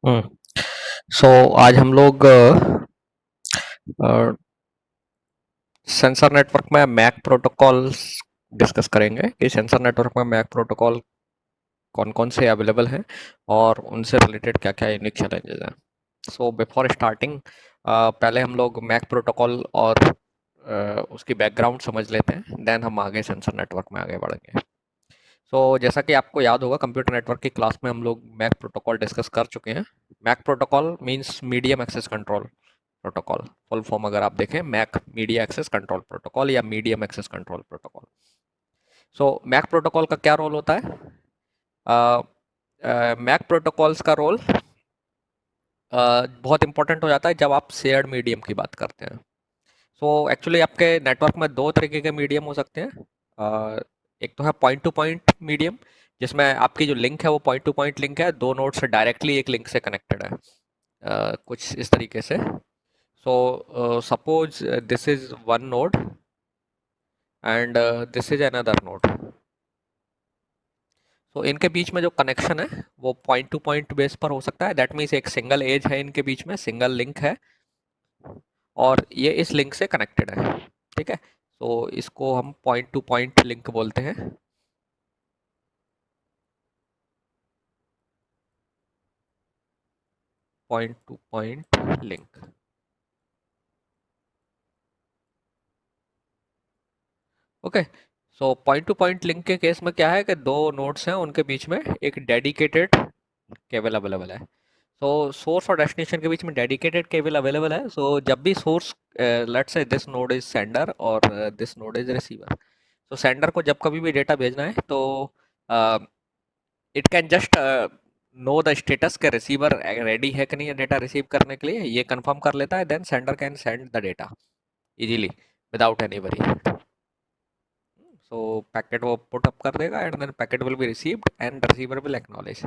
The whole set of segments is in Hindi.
हम्म सो आज हम लोग सेंसर नेटवर्क में मैक प्रोटोकॉल डिस्कस करेंगे कि सेंसर नेटवर्क में मैक प्रोटोकॉल कौन कौन से अवेलेबल हैं और उनसे रिलेटेड क्या क्या यूनिक चैलेंजेस हैं। सो बिफोर स्टार्टिंग पहले हम लोग मैक प्रोटोकॉल और उसकी बैकग्राउंड समझ लेते हैं, देन हम आगे सेंसर नेटवर्क में आगे बढ़ेंगे। जैसा कि आपको याद होगा, कंप्यूटर नेटवर्क की क्लास में हम लोग मैक प्रोटोकॉल डिस्कस कर चुके हैं। MAC protocol means medium access control protocol. Full form अगर आप देखें, MAC media access control protocol या medium access control protocol. MAC protocol का क्या रोल होता है? मैक प्रोटोकॉल्स का रोल बहुत इंपॉर्टेंट हो जाता है जब आप शेयर्ड मीडियम की बात करते हैं। एक्चुअली आपके नेटवर्क में दो तरीके के मीडियम हो सकते हैं। एक तो है पॉइंट टू पॉइंट मीडियम, जिसमें आपकी जो लिंक है वो पॉइंट टू पॉइंट लिंक है, दो नोड से डायरेक्टली एक लिंक से कनेक्टेड है, कुछ इस तरीके से। Suppose this is one node and this is another node. इनके बीच में जो कनेक्शन है वो पॉइंट टू पॉइंट बेस पर हो सकता है। दैट मीन्स एक सिंगल एज है इनके बीच में, सिंगल लिंक है और ये इस लिंक से कनेक्टेड है। ठीक है, इसको हम पॉइंट टू पॉइंट लिंक बोलते हैं। Point two point link. Okay, point two point link के केस में क्या है कि दो नोड्स हैं, उनके बीच में एक डेडिकेटेड केबल अवेलेबल है। सोर्स और डेस्टिनेशन के बीच में डेडिकेटेड केबल अवेलेबल है। जब भी source, let's say this node is sender और this node is receiver. Sender को जब कभी भी डेटा भेजना है तो it can just know the status के रिसीवर रेडी है कि नहीं है डेटा रिसीव करने के लिए, ये कंफर्म कर लेता है। Then sender can send the data easily without any worry. Packet वो पुट अप कर देगा and then packet will be received and receiver will acknowledge.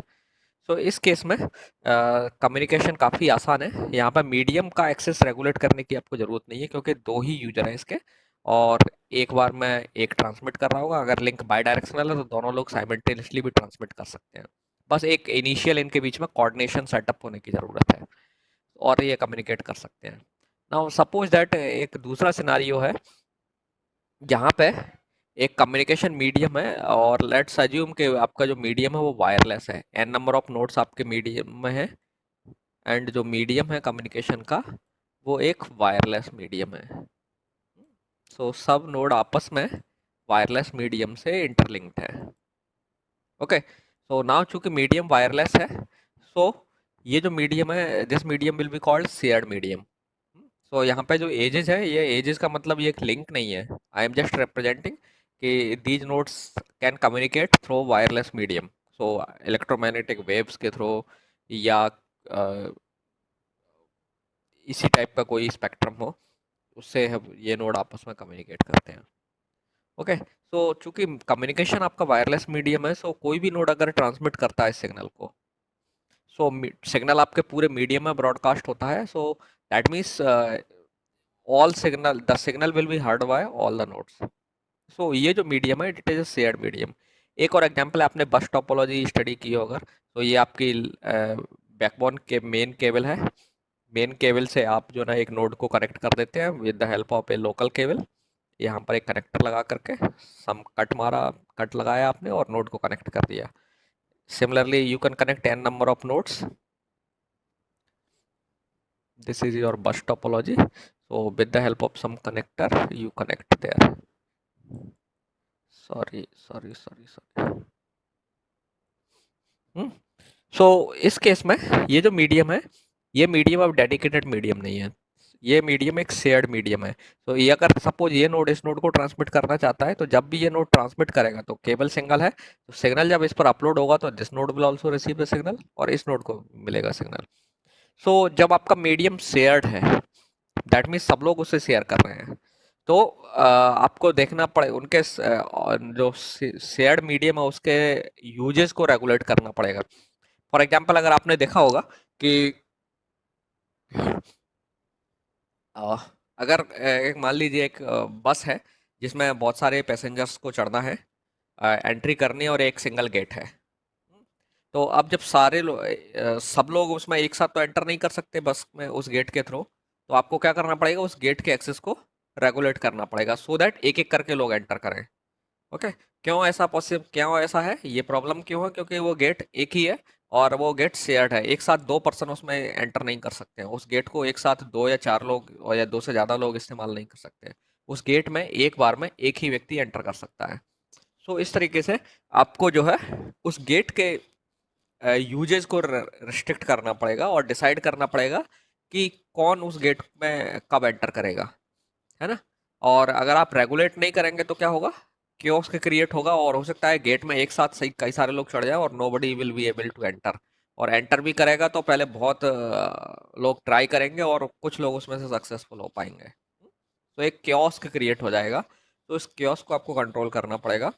इस केस में कम्युनिकेशन काफ़ी आसान है। यहाँ पर मीडियम का एक्सेस रेगुलेट करने की आपको ज़रूरत नहीं है, क्योंकि दो ही यूजर हैं इसके और एक बार में एक ट्रांसमिट कर रहा होगा। अगर लिंक बाई डायरेक्शनल है तो दोनों लोग साइमल्टेनियसली भी ट्रांसमिट कर सकते हैं। बस एक इनिशियल इनके बीच में कोऑर्डिनेशन सेटअप होने की ज़रूरत है और ये कम्युनिकेट कर सकते हैं। नाउ सपोज दैट एक दूसरा सिनारियो है जहाँ पे एक कम्युनिकेशन मीडियम है और लेट्स अज्यूम कि आपका जो मीडियम है वो वायरलेस है। एन नंबर ऑफ नोड्स आपके मीडियम में है एंड जो मीडियम है कम्युनिकेशन का वो एक वायरलेस मीडियम है। सब नोड आपस में वायरलेस मीडियम से इंटरलिंक्ड है। ओके, नाउ चूंकि मीडियम वायरलेस है, सो ये जो मीडियम है, this medium will be called shared medium. यहाँ पे जो एजेस है, ये एजेस का मतलब ये एक लिंक नहीं है। आई एम जस्ट रिप्रेजेंटिंग कि these nodes can communicate through wireless medium. Electromagnetic waves के थ्रू या इसी टाइप का कोई स्पेक्ट्रम हो, उससे हम ये नोड आपस में कम्युनिकेट करते हैं। ओके, चूंकि कम्युनिकेशन आपका वायरलेस मीडियम है, कोई भी नोड अगर ट्रांसमिट करता है सिग्नल को, सिग्नल आपके पूरे मीडियम में ब्रॉडकास्ट होता है। That means all signal, the signal will be heard by all the nodes. ये जो मीडियम है इट इज शेयर्ड मीडियम। एक और एग्जांपल, आपने बस टोपोलॉजी स्टडी की हो अगर, ये आपकी बैकबोन के मेन केबल है। मेन केबल से आप जो ना एक नोड को कनेक्ट कर देते हैं with the help of A local cable. यहाँ पर एक कनेक्टर लगा करके सम कट मारा, कट लगाया आपने और नोड को कनेक्ट कर दिया। Similarly you can connect n number of nodes. This is your bus topology. With the help of some connector you connect there. Sorry. हम्म इस केस में ये जो मीडियम है, ये मीडियम अब डेडिकेटेड मीडियम नहीं है, ये मीडियम एक शेयर्ड मीडियम है। ये अगर सपोज ये नोड इस नोड को ट्रांसमिट करना चाहता है, तो जब भी ये नोड ट्रांसमिट करेगा तो केबल सिंगल है, तो सिग्नल जब इस पर अपलोड होगा तो this node will also receive the signal और इस नोड को मिलेगा सिग्नल। जब आपका मीडियम शेयर्ड है, दैट मीन्स सब लोग उसे शेयर कर रहे हैं, तो आपको देखना पड़े उनके जो शेयर्ड मीडियम है उसके यूजेस को रेगुलेट करना पड़ेगा। फॉर एग्जांपल, अगर आपने देखा होगा कि अ, अगर एक मान लीजिए एक बस है जिसमें बहुत सारे पैसेंजर्स को चढ़ना है, एंट्री करनी है और एक सिंगल गेट है। तो अब जब सारे सब लोग उसमें एक साथ तो एंटर नहीं कर सकते बस में उस गेट के थ्रू, तो आपको क्या करना पड़ेगा, उस गेट के एक्सेस को रेगुलेट करना पड़ेगा सो दैट एक एक करके लोग एंटर करें। ओके। क्यों ऐसा है, ये प्रॉब्लम क्यों है, क्योंकि वो गेट एक ही है और वो गेट शेयर्ड है, एक साथ दो पर्सन उसमें एंटर नहीं कर सकते हैं, उस गेट को एक साथ दो या चार लोग और या दो से ज्यादा लोग इस्तेमाल नहीं कर सकते। उस गेट में एक बार में एक ही व्यक्ति एंटर कर सकता है। सो इस तरीके से आपको जो है उस गेट के यूजेस को रिस्ट्रिक्ट करना पड़ेगा और डिसाइड करना पड़ेगा कि कौन उस गेट में कब एंटर करेगा, है ना। और अगर आप रेगुलेट नहीं करेंगे तो क्या होगा, क्योस के क्रिएट होगा और हो सकता है गेट में एक साथ सही कई सारे लोग चढ़ जाए और nobody will be able to enter. और एंटर भी करेगा तो पहले बहुत लोग ट्राई करेंगे और कुछ लोग उसमें से सक्सेसफुल हो पाएंगे, तो एक क्योस का क्रिएट हो जाएगा। तो इस क्योस को आपको कंट्रोल करना पड़ेगा।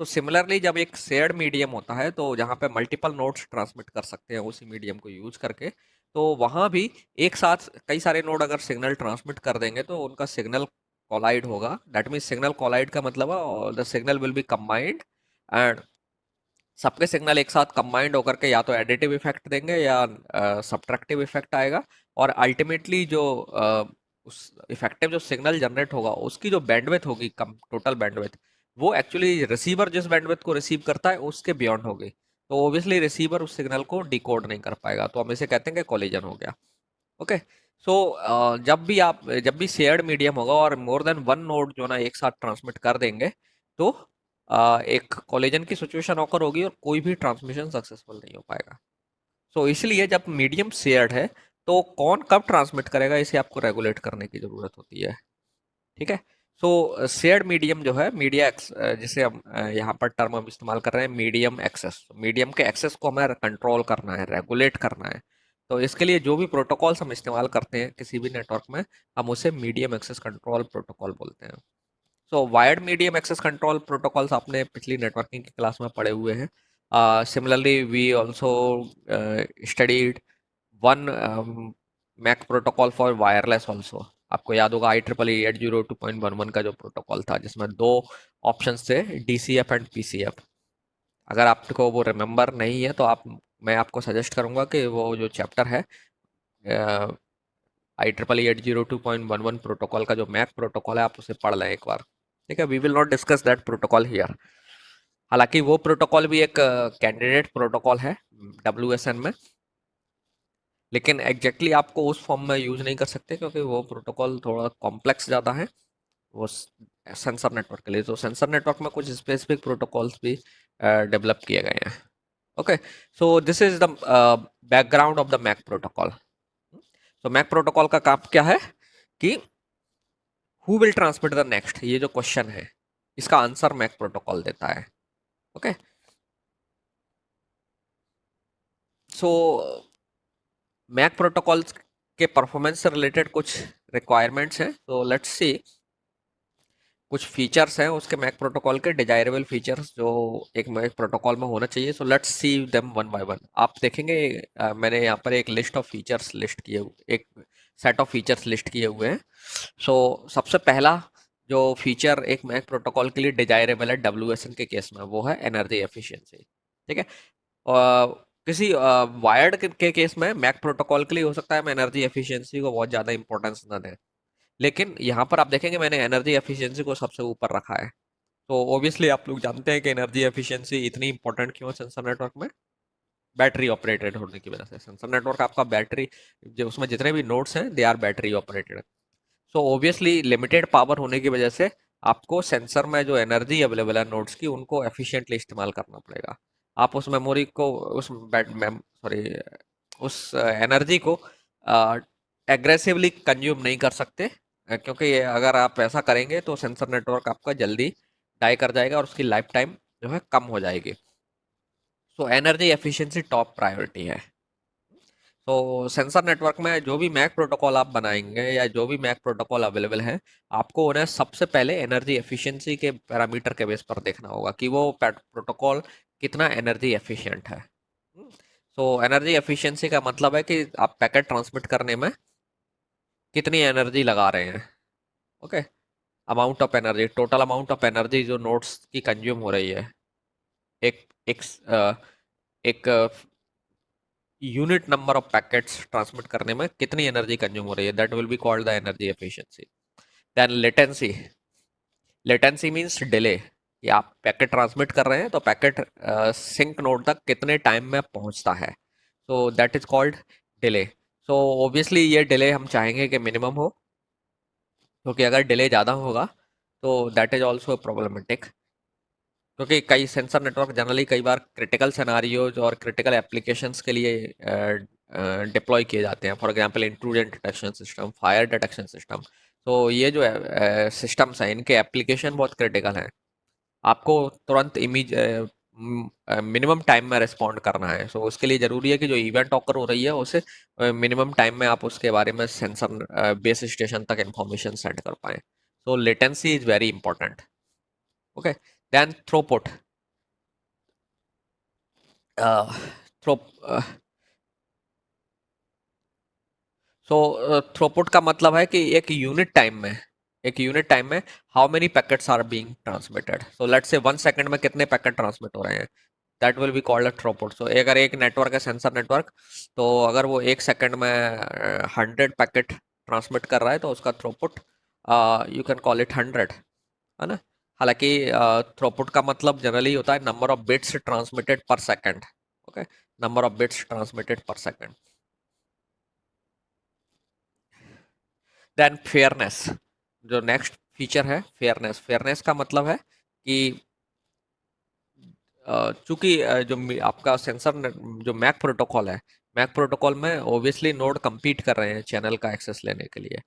तो सिमिलरली जब एक शेयर्ड मीडियम होता है तो जहाँ पे मल्टीपल नोड्स ट्रांसमिट कर सकते हैं उसी मीडियम को यूज करके, तो वहाँ भी एक साथ कई सारे नोड अगर सिग्नल ट्रांसमिट कर देंगे तो उनका सिग्नल कोलाइड होगा। दैट मीन्स सिग्नल कोलाइड का मतलब है the signal will be combined and सबके सिग्नल एक साथ कंबाइंड होकर के या तो एडिटिव इफेक्ट देंगे या सब्ट्रैक्टिव इफेक्ट आएगा। और अल्टीमेटली जो उस इफेक्टिव जो सिग्नल जनरेट होगा उसकी जो बैंडविड्थ होगी, कम टोटल बैंडविड्थ, वो एक्चुअली रिसीवर जिस बैंडविड्थ को रिसीव करता है उसके बियॉन्ड होगी। तो ऑब्वियसली रिसीवर उस सिग्नल को डिकोड नहीं कर पाएगा, तो हम इसे कहते हैं कि कोलिजन हो गया। ओके। सो जब भी शेयर्ड मीडियम होगा और मोर देन वन नोड जो ना एक साथ ट्रांसमिट कर देंगे, तो एक कोलिजन की सिचुएशन ऑकर होगी और कोई भी ट्रांसमिशन सक्सेसफुल नहीं हो पाएगा। सो इसलिए जब मीडियम शेयर्ड है तो कौन कब ट्रांसमिट करेगा इसे आपको रेगुलेट करने की जरूरत होती है। ठीक है। सो शेयर्ड मीडियम जो है जिसे हम यहाँ पर टर्म हम इस्तेमाल कर रहे हैं मीडियम एक्सेस, मीडियम के एक्सेस को हमें कंट्रोल करना है, रेगुलेट करना है। तो इसके लिए जो भी प्रोटोकॉल्स हम इस्तेमाल करते हैं किसी भी नेटवर्क में, हम उसे मीडियम एक्सेस कंट्रोल प्रोटोकॉल बोलते हैं। So wired medium access control protocols आपने पिछली नेटवर्किंग की क्लास में पढ़े हुए हैं। Similarly we also studied one MAC protocol for wireless also. आपको याद होगा IEEE 802.11 का जो प्रोटोकॉल था जिसमें दो ऑप्शंस थे, DCF एंड PCF। अगर आपको वो रिमेम्बर नहीं है तो मैं आपको सजेस्ट करूंगा कि वो जो चैप्टर है IEEE 802.11 प्रोटोकॉल का जो मैक प्रोटोकॉल है आप उसे पढ़ लें एक बार। ठीक है, we will not discuss that protocol here. हालांकि वो प्रोटोकॉल भी एक कैंडिडेट प्रोटोकॉल है WSN में, लेकिन एग्जैक्टली आपको उस फॉर्म में यूज नहीं कर सकते क्योंकि वो प्रोटोकॉल थोड़ा कॉम्प्लेक्स ज़्यादा है वो सेंसर नेटवर्क के लिए। तो सेंसर नेटवर्क में कुछ स्पेसिफिक प्रोटोकॉल्स भी डेवलप किए गए हैं। Okay. So this is the background of the MAC protocol. तो मैक प्रोटोकॉल का काम क्या है कि who will transmit the next, ये जो क्वेश्चन है इसका आंसर मैक प्रोटोकॉल देता है। ओके। सो मैक प्रोटोकॉल्स के परफॉर्मेंस से रिलेटेड कुछ रिक्वायरमेंट्स हैं, तो लेट्स सी कुछ फीचर्स हैं उसके मैक प्रोटोकॉल के, डिजायरेबल फीचर्स जो एक मैक प्रोटोकॉल में होना चाहिए। So let's see them one by one. आप देखेंगे मैंने यहाँ पर एक लिस्ट ऑफ फीचर्स लिस्ट किए एक सेट ऑफ फीचर्स लिस्ट किए हुए हैं। सो सबसे पहला जो फीचर एक मैक प्रोटोकॉल के लिए डिजायरेबल है WSN के केस में, वो है एनर्जी एफिशिएंसी। ठीक है। किसी वायर्ड के केस में मैक प्रोटोकॉल के लिए हो सकता है हम एनर्जी एफिशिएंसी को बहुत ज़्यादा इंपॉर्टेंस ना दें, लेकिन यहाँ पर आप देखेंगे मैंने एनर्जी एफिशिएंसी को सबसे ऊपर रखा है। तो ऑब्वियसली आप लोग जानते हैं कि एनर्जी एफिशिएंसी इतनी इंपॉर्टेंट क्यों है सेंसर नेटवर्क में। बैटरी ऑपरेटेड होने की वजह से सेंसर नेटवर्क आपका बैटरी, जो उसमें जितने भी नोड्स हैं they are battery operated. So obviously limited power होने की वजह से आपको सेंसर में जो एनर्जी अवेलेबल है नोड्स की उनको एफिशिएंटली इस्तेमाल करना पड़ेगा। आप उस मेमोरी को उस सॉरी उस एनर्जी को एग्रेसिवली कंज्यूम नहीं कर सकते, क्योंकि अगर आप ऐसा करेंगे तो सेंसर नेटवर्क आपका जल्दी डाई कर जाएगा और उसकी लाइफ टाइम जो है कम हो जाएगी। So energy efficiency top priority है। तो सेंसर नेटवर्क में जो भी मैक प्रोटोकॉल आप बनाएंगे या जो भी मैक प्रोटोकॉल अवेलेबल है, आपको उन्हें सबसे पहले एनर्जी एफिशिएंसी के पैरामीटर के बेस पर देखना होगा कि वो प्रोटोकॉल कितना एनर्जी एफिशिएंट है। सो एनर्जी एफिशिएंसी का मतलब है कि आप पैकेट ट्रांसमिट करने में कितनी एनर्जी लगा रहे हैं। Okay. Amount of energy, total amount of energy जो नोड्स की कंज्यूम हो रही है एक एक एक unit number of packets transmit करने में कितनी एनर्जी कंज्यूम हो रही है, that will be called the energy efficiency. Then latency, latency means delay, कि आप पैकेट ट्रांसमिट कर रहे हैं तो पैकेट सिंक नोड तक कितने टाइम में पहुंचता है, तो that is called delay. So obviously ये डिले हम चाहेंगे कि मिनिमम हो, क्योंकि अगर डिले ज़्यादा होगा तो दैट इज ऑल्सो प्रॉब्लमेटिक, क्योंकि कई सेंसर नेटवर्क जनरली कई बार क्रिटिकल सिनारियोज और क्रिटिकल एप्लीकेशंस के लिए डिप्लॉय किए जाते हैं, for example intrusion detection system, fire detection system. तो ये जो सिस्टम्स हैं इनके एप्लीकेशन बहुत क्रिटिकल हैं, आपको तुरंत इमीज मिनिमम टाइम में रिस्पॉन्ड करना है। सो उसके लिए ज़रूरी है कि जो इवेंट ऑकर हो रही है उसे मिनिमम टाइम में आप उसके बारे में सेंसर बेस स्टेशन तक इंफॉर्मेशन सेंड कर पाएँ। So latency is very important. Okay, then throughput. Through so throughput का मतलब है कि एक यूनिट टाइम में how many packets are being transmitted. So let's say 1 second में कितने पैकेट ट्रांसमिट हो रहे हैं, that will be called a throughput. So अगर एक नेटवर्क है सेंसर नेटवर्क, तो अगर वो 1 सेकंड में 100 पैकेट ट्रांसमिट कर रहा है तो उसका throughput you can call it 100, है ना। हालांकि थ्रूपुट का मतलब जनरली होता है नंबर ऑफ बिट्स ट्रांसमिटेड पर second. Okay, number of bits transmitted पर सेकंड। देन फेयरनेस, जो नेक्स्ट फीचर है फेयरनेस। फेयरनेस का मतलब है कि चूंकि आपका जो मैक प्रोटोकॉल है, मैक प्रोटोकॉल में ओबियसली नोड compete कर रहे हैं चैनल का एक्सेस लेने के लिए,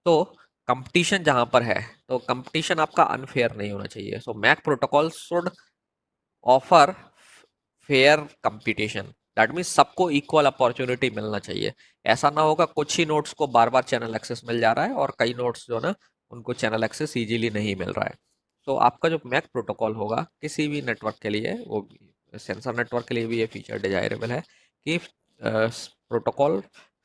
तो कंपटीशन जहां पर है तो कंपटीशन आपका अनफेयर नहीं होना चाहिए। So MAC protocol should offer fair competition, that means सबको इक्वल अपॉर्चुनिटी मिलना चाहिए। ऐसा ना होगा कुछ ही नोड्स को बार बार चैनल एक्सेस मिल जा रहा है और कई नोड्स जो ना उनको चैनल एक्सेस इजीली नहीं मिल रहा है। तो आपका जो मैक प्रोटोकॉल होगा किसी भी नेटवर्क के लिए, वो सेंसर नेटवर्क के लिए भी ये फीचर डिजायरेबल है कि प्रोटोकॉल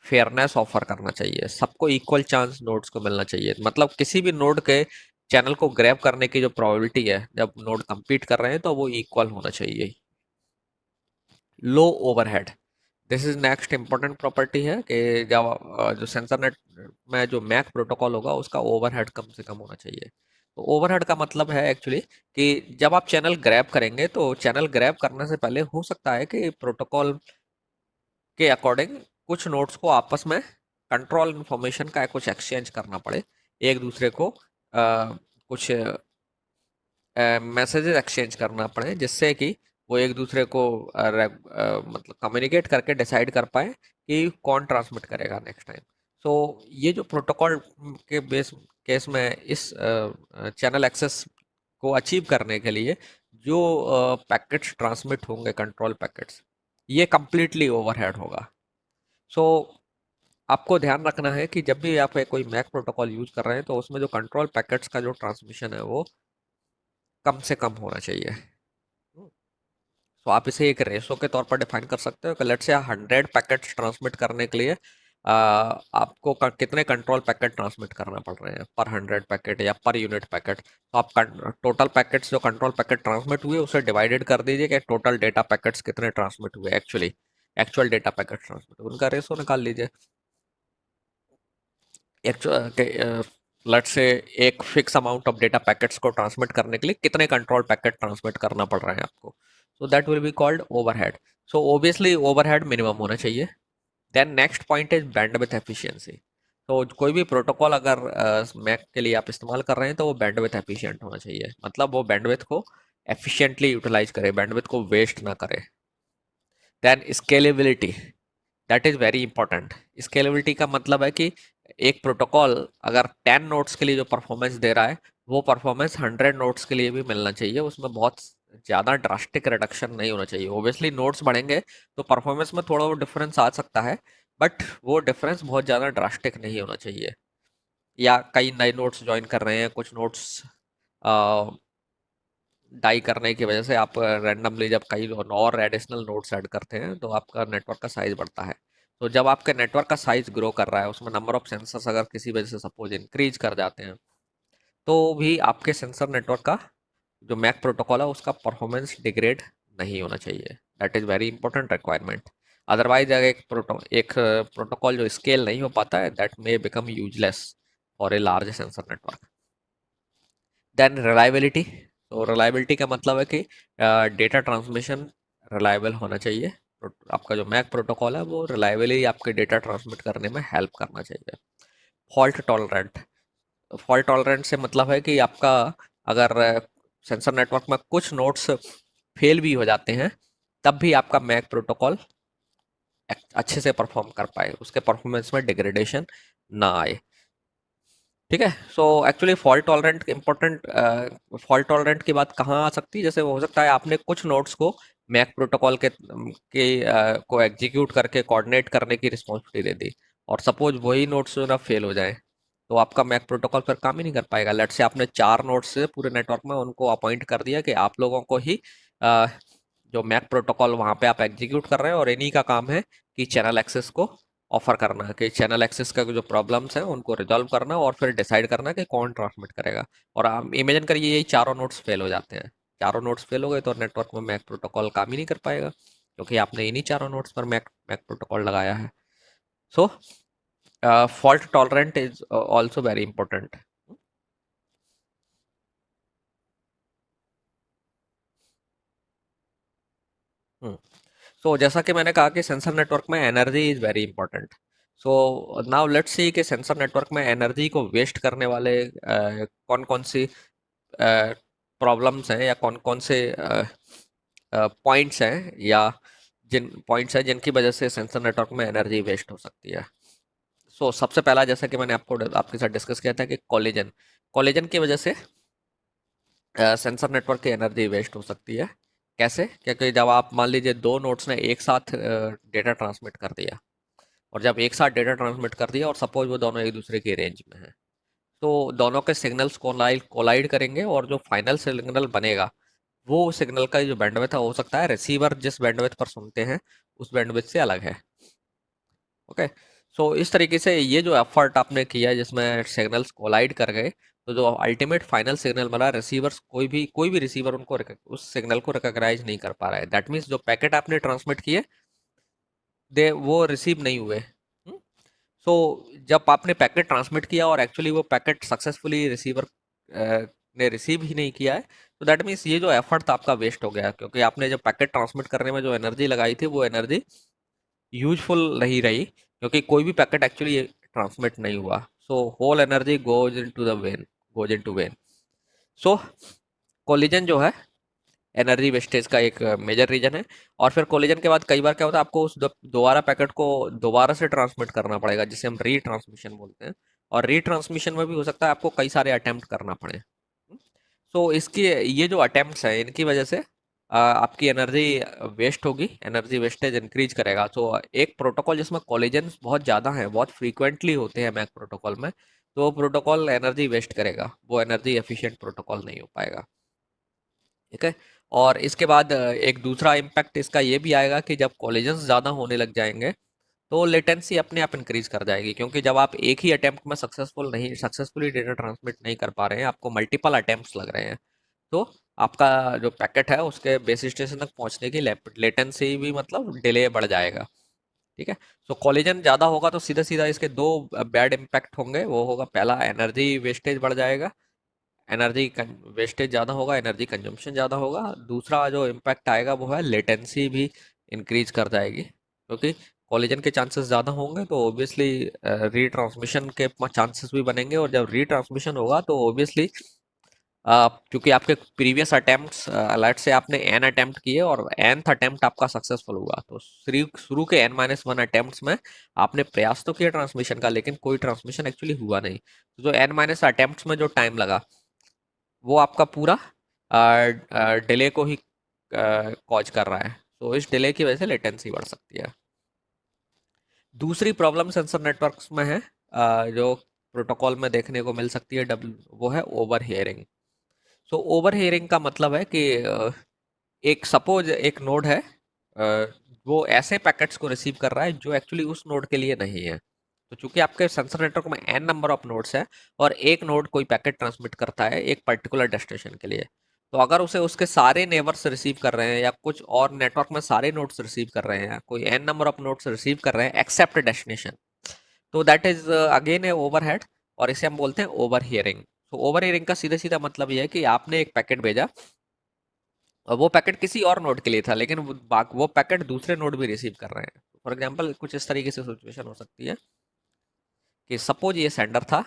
फेयरनेस ऑफर करना चाहिए, सबको इक्वल चांस नोड्स को मिलना चाहिए। मतलब किसी भी नोड के चैनल को ग्रैब करने की जो प्रोबेबिलिटी है जब नोड compete कर रहे हैं तो वो इक्वल होना चाहिए। Low overhead, this is next important property है कि जब जो सेंसर नेट में जो मैक प्रोटोकॉल होगा उसका ओवरहेड कम से कम होना चाहिए। तो ओवरहेड का मतलब है एक्चुअली कि जब आप चैनल ग्रैब करेंगे तो चैनल ग्रैब करने से पहले हो सकता है कि प्रोटोकॉल के अकॉर्डिंग कुछ नोड्स को आपस में कंट्रोल इन्फॉर्मेशन का कुछ एक्सचेंज करना पड़े, एक दूसरे को कुछ मैसेजेस एक्सचेंज करना पड़े, जिससे कि वो एक दूसरे को मतलब कम्युनिकेट करके डिसाइड कर पाए कि कौन ट्रांसमिट करेगा नेक्स्ट टाइम। सो ये जो प्रोटोकॉल के बेस केस में इस चैनल एक्सेस को अचीव करने के लिए जो पैकेट्स ट्रांसमिट होंगे, कंट्रोल पैकेट्स, ये कंप्लीटली ओवरहेड होगा। सो आपको ध्यान रखना है कि जब भी आप कोई मैक प्रोटोकॉल यूज कर रहे हैं तो उसमें जो कंट्रोल पैकेट्स का जो ट्रांसमिशन है वो कम से कम होना चाहिए। तो आप इसे एक रेशो के तौर पर डिफाइन कर सकते हो कि लेट्स से 100 पैकेट्स ट्रांसमिट करने के लिए आपको कितने कंट्रोल पैकेट ट्रांसमिट करना पड़ रहे हैं पर 100 पैकेट या पर यूनिट पैकेट। तो आप टोटल पैकेट्स जो कंट्रोल पैकेट ट्रांसमिट हुए उसे डिवाइडेड कर दीजिए कि टोटल डेटा पैकेट्स कितने ट्रांसमिट हुए, एक्चुअल डेटा पैकेट ट्रांसमिट, उनका रेशो निकाल लीजिए। एक्चुअल लेट्स से एक fix amount of data packets को ट्रांसमिट करने के लिए कितने कंट्रोल पैकेट ट्रांसमिट करना पड़ रहा है आपको, so that will be called overhead. So obviously overhead minimum होना चाहिए। Then next point is bandwidth efficiency. तो कोई भी प्रोटोकॉल अगर मैक के लिए आप इस्तेमाल कर रहे हैं तो वो बैंडविड्थ एफिशिएंट होना चाहिए, मतलब वो बैंडविड्थ को एफिशिएंटली यूटिलाइज करे, बैंडविड्थ को वेस्ट ना करे। Then scalability, that is very important. Scalability का मतलब है कि एक प्रोटोकॉल अगर 10 नोड्स के लिए जो परफॉर्मेंस दे रहा है वो परफॉर्मेंस 100 नोड्स के लिए भी मिलना चाहिए, उसमें बहुत ज़्यादा ड्रास्टिक रिडक्शन नहीं होना चाहिए। ओबियसली नोड्स बढ़ेंगे तो परफॉर्मेंस में थोड़ा वो डिफरेंस आ सकता है, बट वो डिफरेंस बहुत ज़्यादा ड्रास्टिक नहीं होना चाहिए। या कई नए नोड्स ज्वाइन कर रहे हैं, कुछ नोड्स डाई करने की वजह से आप रैंडमली जब कई और एडिशनल नोड्स ऐड करते हैं तो आपका नेटवर्क का साइज बढ़ता है। तो जब आपके नेटवर्क का साइज ग्रो कर रहा है, उसमें नंबर ऑफ सेंसर्स अगर किसी वजह से सपोज इंक्रीज कर जाते हैं, तो भी आपके सेंसर नेटवर्क का जो मैक प्रोटोकॉल है उसका परफॉर्मेंस डिग्रेड नहीं होना चाहिए। That is very important requirement. Otherwise अगर एक प्रोटोकॉल जो स्केल नहीं हो पाता है, that may become useless for a large sensor network. Then reliability. तो रिलायबिलिटी का मतलब है कि डेटा ट्रांसमिशन रिलायबल होना चाहिए। आपका जो मैक प्रोटोकॉल है वो रिलायबली आपके डेटा ट्रांसमिट करने में हेल्प करना चाहिए। Fault tolerant. फॉल्ट टॉलरेंट से मतलब है कि आपका अगर सेंसर नेटवर्क में कुछ नोड्स फेल भी हो जाते हैं, तब भी आपका मैक प्रोटोकॉल अच्छे से परफॉर्म कर पाए, उसके परफॉर्मेंस में डिग्रेडेशन ना आए। ठीक है। So actually fault tolerant important, fault tolerant की बात कहाँ आ सकती है, जैसे हो सकता है आपने कुछ नोड्स को मैक प्रोटोकॉल को एग्जीक्यूट करके कोऑर्डिनेट करने की रिस्पॉन्सिबिलिटी दे दी, और सपोज वही नोड्स जो ना फेल हो जाए, तो आपका मैक प्रोटोकॉल फिर काम ही नहीं कर पाएगा। लेट से आपने 4 नोड्स से पूरे नेटवर्क में उनको अपॉइंट कर दिया कि आप लोगों को ही अ, जो मैक प्रोटोकॉल वहाँ पे आप एग्जीक्यूट कर रहे हैं, और इन्हीं का काम है कि चैनल एक्सेस को ऑफर करना, कि चैनल एक्सेस का जो प्रॉब्लम्स हैं उनको रिजॉल्व करना, और फिर डिसाइड करना कि कौन ट्रांसमिट करेगा। और आप इमेजिन करिए यही चारों नोड्स फेल हो जाते हैं, चारों नोड्स फेल हो गए तो नेटवर्क में मैक प्रोटोकॉल काम ही नहीं कर पाएगा, क्योंकि आपने इन्हीं चारों नोड्स पर मैक मैक प्रोटोकॉल लगाया है। So fault tolerant is also very important. So जैसा कि मैंने कहा कि सेंसर नेटवर्क में energy is very important. So now let's see कि सेंसर नेटवर्क में एनर्जी को वेस्ट करने वाले कौन कौन सी प्रॉब्लम्स हैं, या कौन कौन से पॉइंट्स हैं, या जिन पॉइंट्स हैं जिनकी वजह से सेंसर नेटवर्क में एनर्जी वेस्ट हो सकती है। सो सबसे पहला, जैसा कि मैंने आपके साथ डिस्कस किया था, कि कॉलिजन। कॉलिजन की वजह से सेंसर नेटवर्क की एनर्जी वेस्ट हो सकती है। कैसे? क्योंकि जब आप मान लीजिए दो नोड्स ने एक साथ डेटा ट्रांसमिट कर दिया, और जब एक साथ डेटा ट्रांसमिट कर दिया और सपोज वो दोनों एक दूसरे की रेंज में हैं, तो दोनों के सिग्नल्स कोलाइड करेंगे, और जो फाइनल सिग्नल बनेगा, वो सिग्नल का जो बैंडविड्थ है, हो सकता है रिसीवर जिस बैंडविड्थ पर सुनते हैं उस बैंडविड्थ से अलग है। ओके। सो इस तरीके से ये जो एफर्ट आपने किया जिसमें सिग्नल्स कोलाइड कर गए, तो जो अल्टीमेट फाइनल सिग्नल बना, रिसीवर्स कोई भी रिसीवर उस सिग्नल को रिकॉग्नाइज नहीं कर पा रहा है। दैट मीन्स जो पैकेट आपने ट्रांसमिट किए, दे वो रिसीव नहीं हुए। सो जब आपने पैकेट ट्रांसमिट किया और एक्चुअली वो पैकेट सक्सेसफुली रिसीवर ने रिसीव ही नहीं किया है, तो दैट मीन्स ये जो एफर्ट था आपका वेस्ट हो गया, क्योंकि आपने जब पैकेट ट्रांसमिट करने में जो एनर्जी लगाई थी, वो एनर्जी यूजफुल नहीं रही, क्योंकि कोई भी पैकेट एक्चुअली ट्रांसमिट नहीं हुआ। So whole energy goes into vain. So collision जो है एनर्जी वेस्टेज का एक मेजर रीजन है। और फिर कोलिजन के बाद कई बार क्या होता है, आपको उस दोबारा पैकेट को दोबारा से ट्रांसमिट करना पड़ेगा, जिसे हम रीट्रांसमिशन बोलते हैं। और रीट्रांसमिशन में भी हो सकता है आपको कई सारे अटेम्प्ट करना पड़े। सो इसकी ये जो अटेम्प्ट्स हैं, इनकी वजह से आपकी एनर्जी वेस्ट होगी, एनर्जी वेस्टेज इंक्रीज करेगा। तो एक प्रोटोकॉल जिसमें कोलिजन्स बहुत ज़्यादा हैं, बहुत फ्रीक्वेंटली होते हैं मैक प्रोटोकॉल में, तो वो प्रोटोकॉल एनर्जी वेस्ट करेगा, वो एनर्जी एफिशिएंट प्रोटोकॉल नहीं हो पाएगा। ठीक है। और इसके बाद एक दूसरा इम्पैक्ट इसका ये भी आएगा कि जब कोलिजन्स ज़्यादा होने लग जाएंगे, तो लेटेंसी अपने आप इंक्रीज कर जाएगी, क्योंकि जब आप एक ही अटेम्प्ट में सक्सेसफुली डेटा ट्रांसमिट नहीं कर पा रहे हैं, आपको मल्टीपल अटेम्प्ट्स लग रहे हैं, तो आपका जो पैकेट है उसके बेस स्टेशन तक पहुंचने की लेटेंसी भी, मतलब डिले बढ़ जाएगा। ठीक है। सो कोलिजन ज़्यादा होगा तो सीधा सीधा इसके दो बैड इम्पैक्ट होंगे। वो होगा, पहला एनर्जी वेस्टेज बढ़ जाएगा, एनर्जी वेस्टेज ज़्यादा होगा, एनर्जी कंजम्पशन ज़्यादा होगा। दूसरा जो इम्पैक्ट आएगा वो है लेटेंसी भी इंक्रीज कर जाएगी, क्योंकि कोलिजन के चांसेस ज़्यादा होंगे तो ऑब्वियसली रीट्रांसमिशन के चांसेस भी बनेंगे, और जब रीट्रांसमिशन होगा तो ऑब्वियसली क्योंकि आपके प्रीवियस अटेम्प्ट्स, अलर्ट से आपने एन अटेम्प्ट किए और nth अटेम्प्ट आपका सक्सेसफुल हुआ, तो शुरू शुरू के n-1 अटेम्प्ट्स में आपने प्रयास तो किया ट्रांसमिशन का, लेकिन कोई ट्रांसमिशन एक्चुअली हुआ नहीं। तो जो n- अटेम्प्ट्स में जो टाइम लगा, वो आपका पूरा डिले को ही कॉज कर रहा है। तो इस डिले की वजह से लेटेंसी बढ़ सकती है। दूसरी प्रॉब्लम सेंसर नेटवर्क्स में है, जो प्रोटोकॉल में देखने को मिल सकती है, वो है over hearing. So over hearing का मतलब है कि एक सपोज एक नोड है, अ, वो ऐसे पैकेट्स को रिसीव कर रहा है जो एक्चुअली उस नोड के लिए नहीं है। तो चूंकि आपके सेंसर नेटवर्क में n नंबर ऑफ नोड्स है, और एक नोड कोई पैकेट ट्रांसमिट करता है एक पर्टिकुलर डेस्टिनेशन के लिए, तो अगर उसे उसके सारे नेबर्स रिसीव कर रहे हैं या कुछ और नेटवर्क में सारे नोड्स रिसीव कर रहे हैं, कोई n number of nodes receive कर रहे हैं एक्सेप्ट डेस्टिनेशन, तो that is again A overhead, और इसे हम बोलते हैं ओवर हियरिंग। तो ओवर हियरिंग का सीधा सीधा मतलब यह है कि आपने एक पैकेट भेजा और वो पैकेट किसी और नोड के लिए था, लेकिन वो पैकेट दूसरे नोड भी रिसीव कर रहे हैं। फॉर एग्जांपल कुछ इस तरीके से सिचुएशन हो सकती है कि सपोज ये सेंडर था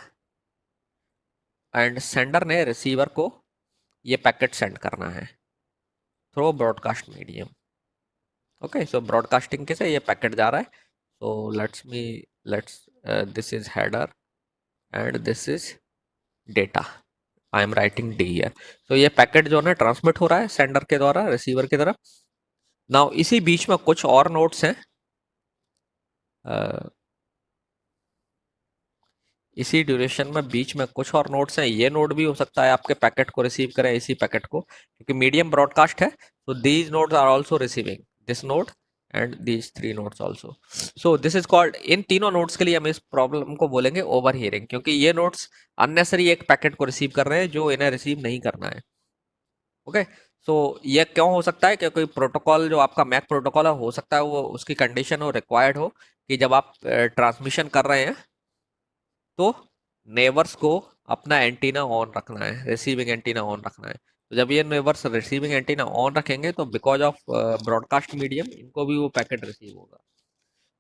एंड सेंडर ने रिसीवर को ये पैकेट सेंड करना है थ्रू ब्रॉडकास्ट मीडियम। ओके, सो ब्रॉडकास्टिंग के से ये पैकेट जा रहा है। So let's this is header and this is data, I am writing D here. तो ये पैकेट जो है ट्रांसमिट हो रहा है सेंडर के द्वारा रिसीवर की तरफ। नाउ इसी बीच में कुछ और नोड्स हैं, इसी ड्यूरेशन में बीच में कुछ और नोड्स हैं। ये नोड भी हो सकता है आपके पैकेट को रिसीव करें, इसी पैकेट को, क्योंकि मीडियम ब्रॉडकास्ट है। तो these nodes are also receiving this node and these three nodes also. So this is called, इन तीनों नोड्स के लिए हम इस प्रॉब्लम को बोलेंगे ओवर हियरिंग, क्योंकि ये नोड्स अननेसरी एक पैकेट को रिसीव कर रहे हैं जो इन्हें रिसीव नहीं करना है। ओके, सो ये क्यों हो सकता है? क्योंकि प्रोटोकॉल जो आपका मैक प्रोटोकॉल है, हो सकता है वो उसकी कंडीशन हो, रिक्वायर्ड हो कि जब आप ट्रांसमिशन कर रहे हैं तो नेबर्स को अपना एंटीना ऑन रखना है, रिसीविंग एंटीना ऑन रखना है। तो जब ये नेबर्स रिसीविंग एंटीना ऑन रखेंगे तो बिकॉज ऑफ ब्रॉडकास्ट मीडियम इनको भी वो पैकेट रिसीव होगा।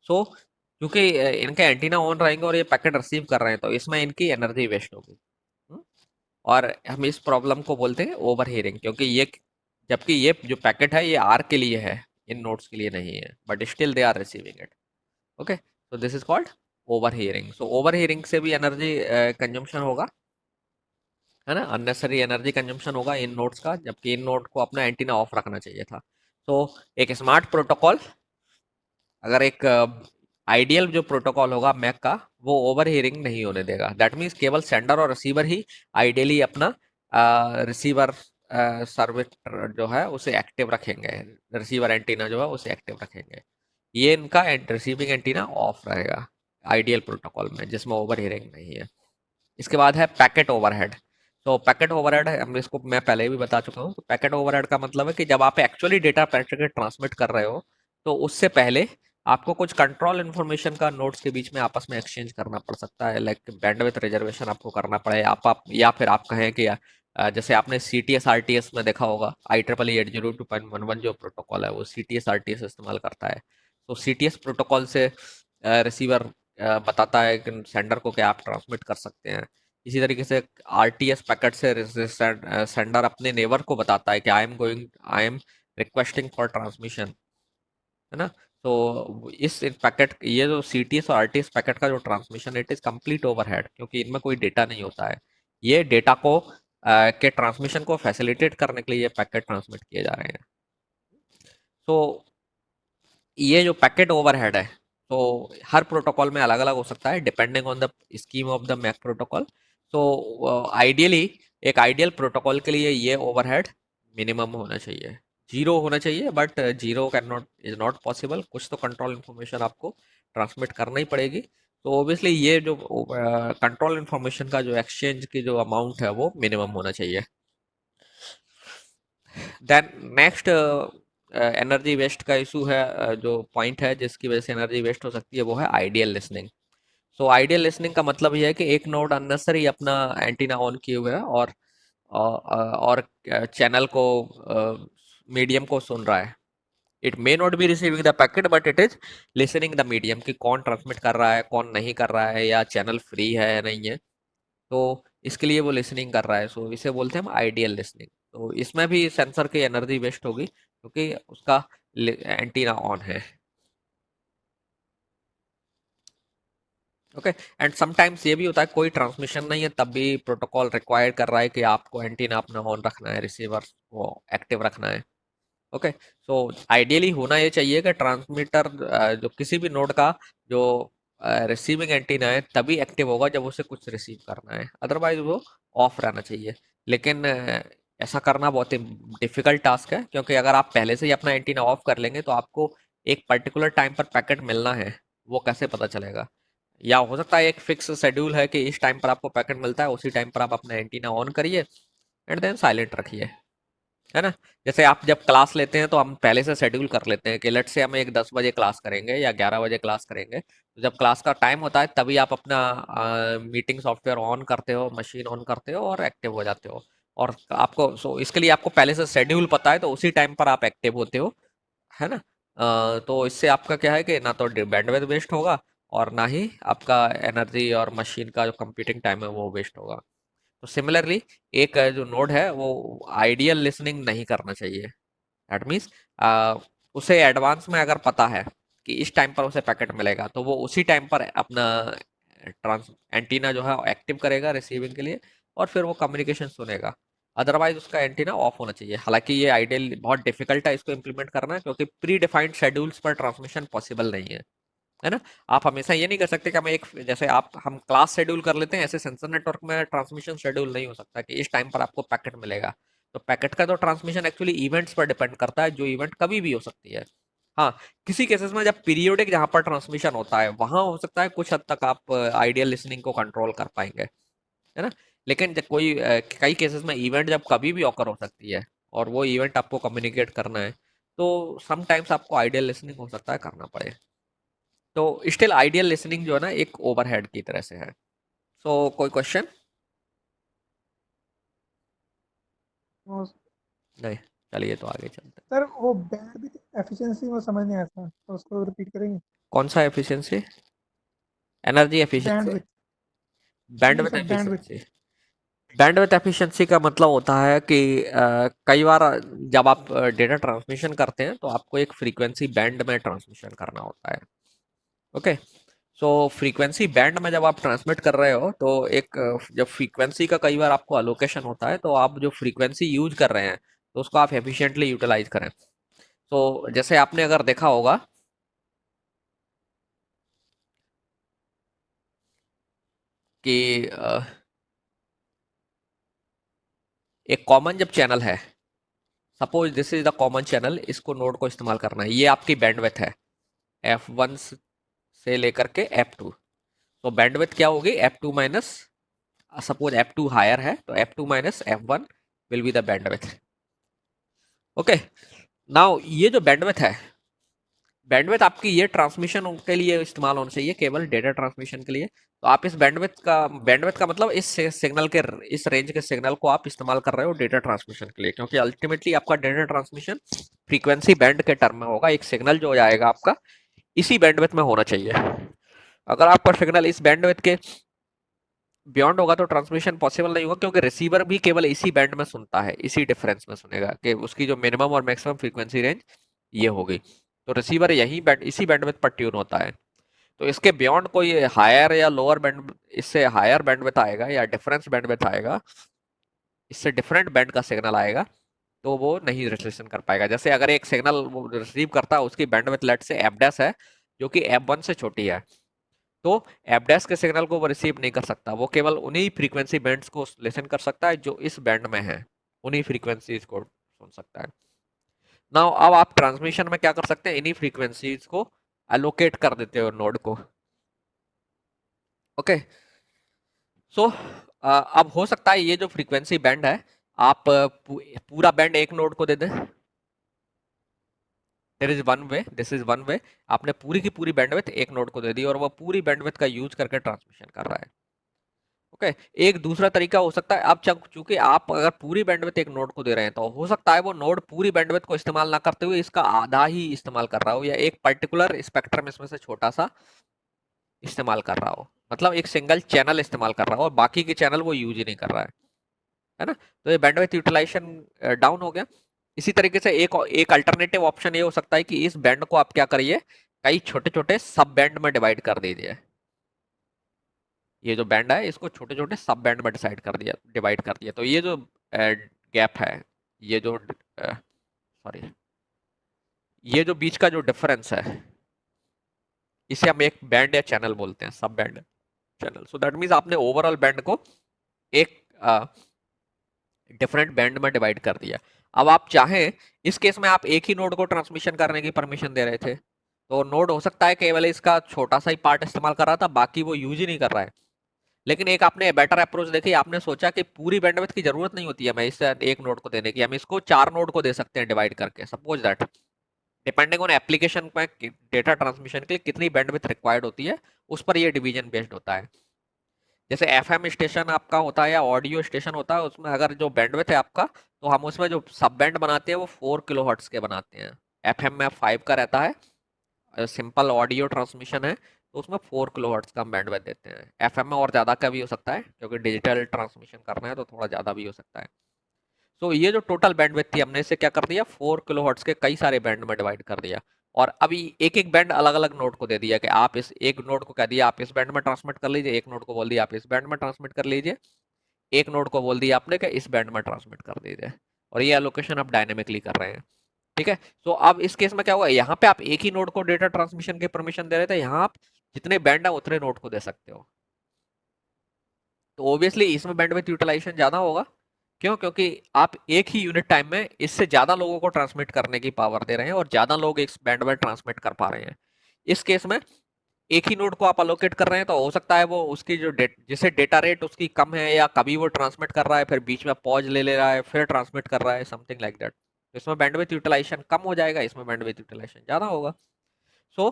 सो क्योंकि इनके एंटीना ऑन रहेंगे और ये पैकेट रिसीव कर रहे हैं, तो इसमें इनकी एनर्जी वेस्ट होगी। हम्म? और हम इस प्रॉब्लम को बोलते हैं ओवर हियरिंग, क्योंकि ये, जबकि ये जो पैकेट है ये आर के लिए है, इन नोड्स के लिए नहीं है, but still they are receiving it. Okay, so this is called overhearing. So overhearing से भी एनर्जी कंजम्पशन होगा, है ना, अननेसरी एनर्जी कंजम्पशन होगा इन नोड्स का, जबकि इन नोड को अपना एंटीना ऑफ रखना चाहिए था। तो एक स्मार्ट प्रोटोकॉल, अगर एक आइडियल जो प्रोटोकॉल होगा मैक का, वो ओवर हियरिंग नहीं होने देगा। दैट मीन्स केवल सेंडर और रिसीवर ही आइडियली अपना रिसीवर सर्विस जो है उसे एक्टिव रखेंगे, रिसीवर एंटीना जो है उसे एक्टिव रखेंगे। ये इनका रिसीविंग एंटीना ऑफ रहेगा आइडियल प्रोटोकॉल में, जिसमें ओवर हियरिंग नहीं है। इसके बाद है पैकेट ओवरहेड। तो पैकेट ओवरहेड है, हम इसको मैं पहले भी बता चुका हूँ। तो पैकेट ओवरहेड का मतलब है कि जब आप एक्चुअली डेटा पैकेट ट्रांसमिट कर रहे हो तो उससे पहले आपको कुछ कंट्रोल इन्फॉर्मेशन का नोड्स के बीच में आपस में एक्सचेंज करना पड़ सकता है, लाइक बैंडविड्थ रिजर्वेशन आपको करना पड़े, आप या फिर आप कहें कि जैसे आपने C T S R T S में देखा होगा, IEEE 802.11 जो प्रोटोकॉल है वो C T S R T S इस्तेमाल करता है। तो सी टी एस प्रोटोकॉल से रिसीवर बताता है कि सेंडर को कि आप ट्रांसमिट कर सकते हैं। इसी तरीके से आरटीएस पैकेट से सेंडर अपने नेबर को बताता है कि I am requesting for transmission, है ना। तो इस पैकेट, ये जो सीटीएस और आरटीएस पैकेट का जो transmission, it is complete overhead, क्योंकि इनमें कोई डेटा नहीं होता है। ये डेटा को के ट्रांसमिशन को फैसिलिटेट करने के लिए ये पैकेट ट्रांसमिट किए जा रहे हैं। तो ये जो पैकेट ओवरहेड है, तो हर प्रोटोकॉल में अलग अलग हो सकता है depending on the scheme of the MAC protocol. तो आइडियली एक आइडियल प्रोटोकॉल के लिए ये ओवरहेड मिनिमम होना चाहिए, जीरो होना चाहिए, but zero can not is not possible. कुछ तो कंट्रोल इन्फॉर्मेशन आपको ट्रांसमिट करना ही पड़ेगी। तो ऑब्वियसली ये जो कंट्रोल इन्फॉर्मेशन का जो एक्सचेंज की जो अमाउंट है वो मिनिमम होना चाहिए। देन नेक्स्ट एनर्जी वेस्ट का इशू है, जो पॉइंट है जिसकी वजह से एनर्जी वेस्ट हो सकती है, वो है ideal listening. So ideal listening का मतलब यह है कि एक नोड अननेसरी अपना एंटीना ऑन किए हुए है और चैनल को, मीडियम को सुन रहा है। It may not be receiving the packet but it is listening the medium, कि कौन ट्रांसमिट कर रहा है कौन नहीं कर रहा है, या चैनल फ्री है या नहीं है। तो इसके लिए वो लिसनिंग कर रहा है। सो इसे बोलते हैं हम आइडियल लिसनिंग। तो इसमें भी सेंसर की एनर्जी वेस्ट होगी क्योंकि उसका एंटीना ऑन है। ओके, एंड समटाइम्स ये भी होता है कोई ट्रांसमिशन नहीं है तब भी प्रोटोकॉल रिक्वायर कर रहा है कि आपको एंटीना अपना ऑन रखना है, रिसीवर को एक्टिव रखना है। ओके, सो आइडियली होना ये चाहिए कि ट्रांसमीटर जो किसी भी नोड का जो रिसीविंग एंटीना है तभी एक्टिव होगा जब उसे कुछ रिसीव करना है, अदरवाइज वो ऑफ रहना चाहिए। लेकिन ऐसा करना बहुत ही डिफिकल्ट टास्क है, क्योंकि अगर आप पहले से ही अपना एंटीना ऑफ कर लेंगे तो आपको एक पर्टिकुलर टाइम पर पैकेट मिलना है, वो कैसे पता चलेगा? या हो सकता है एक फिक्स शेड्यूल है कि इस टाइम पर आपको पैकेट मिलता है, उसी टाइम पर आप अपना एंटीना ऑन करिए एंड देन साइलेंट रखिए। है ना। जैसे आप जब क्लास लेते हैं तो हम पहले से शेड्यूल कर लेते हैं कि लेट से हम एक 10 बजे क्लास करेंगे या 11 बजे क्लास करेंगे, तो जब क्लास का टाइम होता है तभी आप अपना मीटिंग सॉफ्टवेयर ऑन करते हो, मशीन ऑन करते हो और एक्टिव हो जाते हो। और आपको इसके लिए आपको पहले से शेड्यूल पता है, तो उसी टाइम पर आप एक्टिव होते हो, है ना। तो इससे आपका क्या है कि ना तो बैंडविड्थ वेस्ट होगा और ना ही आपका एनर्जी और मशीन का जो कंप्यूटिंग टाइम है वो वेस्ट होगा। तो सिमिलरली एक जो नोड है वो आइडियल लिसनिंग नहीं करना चाहिए। दैट मीन्स उसे एडवांस में अगर पता है कि इस टाइम पर उसे पैकेट मिलेगा, तो वो उसी टाइम पर अपना ट्रांस एंटीना जो है एक्टिव करेगा रिसीविंग के लिए, और फिर वो कम्युनिकेशन सुनेगा। अदरवाइज उसका एंटीना ऑफ होना चाहिए। हालांकि ये आइडियल बहुत डिफिकल्ट है इसको इम्प्लीमेंट करना, क्योंकि प्री डिफाइंड शेड्यूल्स पर ट्रांसमिशन पॉसिबल नहीं है ना। आप हमेशा ये नहीं कर सकते कि जैसे आप हम क्लास शेड्यूल कर लेते हैं, ऐसे सेंसर नेटवर्क में ट्रांसमिशन शेड्यूल नहीं हो सकता कि इस टाइम पर आपको पैकेट मिलेगा। तो पैकेट का तो ट्रांसमिशन एक्चुअली इवेंट्स पर डिपेंड करता है, जो इवेंट कभी भी हो सकती है। हाँ, किसी केसेस में जब पीरियोडिक जहां पर ट्रांसमिशन होता है वहां हो सकता है कुछ हद तक आप आइडियल लिसनिंग को कंट्रोल कर पाएंगे, है ना। लेकिन जब कई केसेस में इवेंट जब कभी भी ऑकर हो सकती है और वो इवेंट आपको कम्युनिकेट करना है, तो समटाइम्स आपको आइडियल लिसनिंग हो सकता है करना पड़े। तो स्टिल आइडियल लिसनिंग जो है ना एक ओवरहेड की तरह से है। सो कोई क्वेश्चन? तो नहीं, चलिए तो आगे चलते हैं। सर वो बैंडविड्थ एफिशिएंसी में समझ नहीं आया था, तो उसको रिपीट करेंगे? कौन सा एफिशिएंसी? Energy efficiency? बैंडविड्थ। नहीं bandwidth sir, bandwidth. Efficiency? Bandwidth efficiency का मतलब होता है कि कई बार जब आप डेटा ट्रांसमिशन करते हैं तो आपको एक फ्रीक्वेंसी बैंड में ट्रांसमिशन करना होता है। ओके। सो फ्रीक्वेंसी बैंड में जब आप ट्रांसमिट कर रहे हो तो जब फ्रीक्वेंसी का कई बार आपको अलोकेशन होता है, तो आप जो फ्रीक्वेंसी यूज कर रहे हैं तो उसको आप एफिशिएंटली यूटिलाइज करें। तो जैसे आपने अगर देखा होगा कि एक कॉमन जब चैनल है, suppose this is the common channel, इसको नोड को इस्तेमाल करना है, ये आपकी बैंडविड्थ है F1 से लेकर के F2। तो बैंडविड्थ क्या होगी? F2 minus, suppose F2 higher है तो F2 minus F1 will be the bandwidth. Okay. Now ये जो बैंडविड्थ है, बैंडविड्थ आपकी ये ट्रांसमिशन के लिए इस्तेमाल होना चाहिए, केवल डेटा ट्रांसमिशन के लिए। तो आप इस बैंडविड्थ का मतलब सिग्नल के इस रेंज के सिग्नल को आप इस्तेमाल कर रहे हो डेटा ट्रांसमिशन के लिए, क्योंकि अल्टीमेटली आपका डेटा ट्रांसमिशन फ्रीक्वेंसी बैंड के टर्म में होगा। एक सिग्नल जो जाएगा आपका इसी बैंडविड्थ में होना चाहिए। अगर आपका सिग्नल इस बैंडविड्थ के बियॉन्ड होगा तो ट्रांसमिशन पॉसिबल नहीं होगा, क्योंकि रिसीवर भी केवल इसी बैंड में सुनता है, इसी डिफरेंस में सुनेगा कि उसकी जो मिनिमम और मैक्सिमम फ्रीक्वेंसी रेंज ये होगी। तो रिसीवर यही बैंड इसी बैंडविड्थ पर ट्यून होता है। तो इसके बियॉन्ड कोई हायर या लोअर बैंड, इससे हायर बैंडविड्थ आएगा या डिफरेंस बैंडविड्थ आएगा, इससे डिफरेंट बैंड का सिग्नल आएगा, तो वो नहीं रिलेशन कर पाएगा। जैसे अगर एक सिग्नल वो रिसीव करता है, उसकी बैंडविड्थ लेट से एफ डैश है जो कि F1 से छोटी है, तो एफ डैश के सिग्नल को वो रिसीव नहीं कर सकता, वो केवल उन्हीं फ्रीक्वेंसी बैंड्स को लिसन कर सकता है जो इस बैंड में है, उन्हीं फ्रीक्वेंसीज को सुन सकता है। नाउ अब आप ट्रांसमिशन में क्या कर सकते हैं? इन्हीं फ्रीक्वेंसीज को एलोकेट कर देते हो नोड को। ओके। सो अब हो सकता है ये जो फ्रीक्वेंसी बैंड है, आप पूरा बैंड एक नोड को दे दें। There is one way, this is one way. आपने पूरी की पूरी बैंडविड्थ एक नोड को दे दी और वो पूरी बैंडविड्थ का यूज करके ट्रांसमिशन कर रहा है। ओके। एक दूसरा तरीका हो सकता है, अब चूंकि आप अगर पूरी बैंडविड्थ एक नोड को दे रहे हैं, तो हो सकता है वो नोड पूरी बैंडविड्थ को इस्तेमाल ना करते हुए इसका आधा ही इस्तेमाल कर रहा हो, या एक पर्टिकुलर स्पेक्ट्रम इसमें से छोटा सा इस्तेमाल कर रहा हो, मतलब एक सिंगल चैनल इस्तेमाल कर रहा हो और बाकी के चैनल वो यूज ही नहीं कर रहा है ना। तो ये बैंडविड्थ यूटिलाइजेशन डाउन हो गया। इसी तरीके से एक एक अल्टरनेटिव ऑप्शन ये हो सकता है कि इस बैंड को आप क्या करिए, कई छोटे छोटे सब बैंड में डिवाइड कर दीजिए। ये जो बैंड है इसको छोटे छोटे सब बैंड में डिवाइड कर दिया, तो ये जो गैप है, ये जो सॉरी, ये जो बीच का जो डिफरेंस है, इसे हम एक बैंड या चैनल बोलते हैं, सब band channel. So that means आपने ओवरऑल बैंड को एक डिफरेंट बैंड में डिवाइड कर दिया। अब आप चाहें, इस केस में आप एक ही नोड को ट्रांसमिशन करने की परमिशन दे रहे थे, तो नोड हो सकता है केवल इसका छोटा सा ही पार्ट इस्तेमाल कर रहा था, बाकी वो यूज ही नहीं कर रहा है। लेकिन एक आपने बेटर अप्रोच देखी, आपने सोचा कि पूरी बैंडविड्थ की जरूरत नहीं होती है हमें इस एक नोड को देने की, हम इसको 4 नोड को दे सकते हैं डिवाइड करके। Suppose that depending on application में डेटा ट्रांसमिशन के लिए कितनी बैंडविड्थ रिक्वायर्ड होती है, उस पर ये डिवीजन बेस्ड होता है। जैसे एफएम स्टेशन आपका होता है या ऑडियो स्टेशन होता है, उसमें अगर जो बैंडविड्थ है आपका, तो हम उसमें जो सब बैंड बनाते हैं वो 4 किलोहर्ट्ज के बनाते हैं। एफएम में 5 का रहता है, सिंपल ऑडियो ट्रांसमिशन है तो उसमें 4 किलोहर्ट्ज का हम बैंडविड्थ देते हैं। एफएम में और ज़्यादा का भी हो सकता है, क्योंकि डिजिटल ट्रांसमिशन करना है तो थोड़ा ज़्यादा भी हो सकता है। तो ये जो टोटल बैंडविड्थ थी, हमने इसे क्या कर दिया, 4 किलोहर्ट्ज के कई सारे बैंड में डिवाइड कर दिया। और अभी एक एक बैंड अलग अलग नोड को दे दिया कि आप इस एक नोड को कह दिया आप इस बैंड में ट्रांसमिट कर लीजिए, एक नोड को बोल दिया आप इस बैंड में ट्रांसमिट कर लीजिए, एक नोड को बोल दिया आपने कि इस बैंड में ट्रांसमिट कर दीजिए। और ये एलोकेशन आप डायनेमिकली कर रहे हैं। ठीक है। तो अब इस केस में क्या हुआ, यहाँ पे आप एक ही नोड को डेटा ट्रांसमिशन की परमिशन दे रहे थे, यहाँ आप जितने बैंड है उतने नोड को दे सकते हो। तो ऑब्वियसली इसमें बैंडविड्थ यूटिलाइजेशन ज्यादा होगा। क्यों? क्योंकि आप एक ही यूनिट टाइम में इससे ज्यादा लोगों को ट्रांसमिट करने की पावर दे रहे हैं और ज्यादा लोग इस बैंड में ट्रांसमिट कर पा रहे हैं। इस केस में एक ही नोड को आप अलोकेट कर रहे हैं तो हो सकता है वो उसकी जो जिसे डेटा रेट उसकी कम है, या कभी वो ट्रांसमिट कर रहा है फिर बीच में पॉज ले ले रहा है फिर ट्रांसमिट कर रहा है, समथिंग लाइक दैट। तो इसमें बैंडविड्थ यूटिलाइजेशन कम हो जाएगा, इसमें बैंडविड्थ यूटिलाइजेशन ज्यादा होगा। सो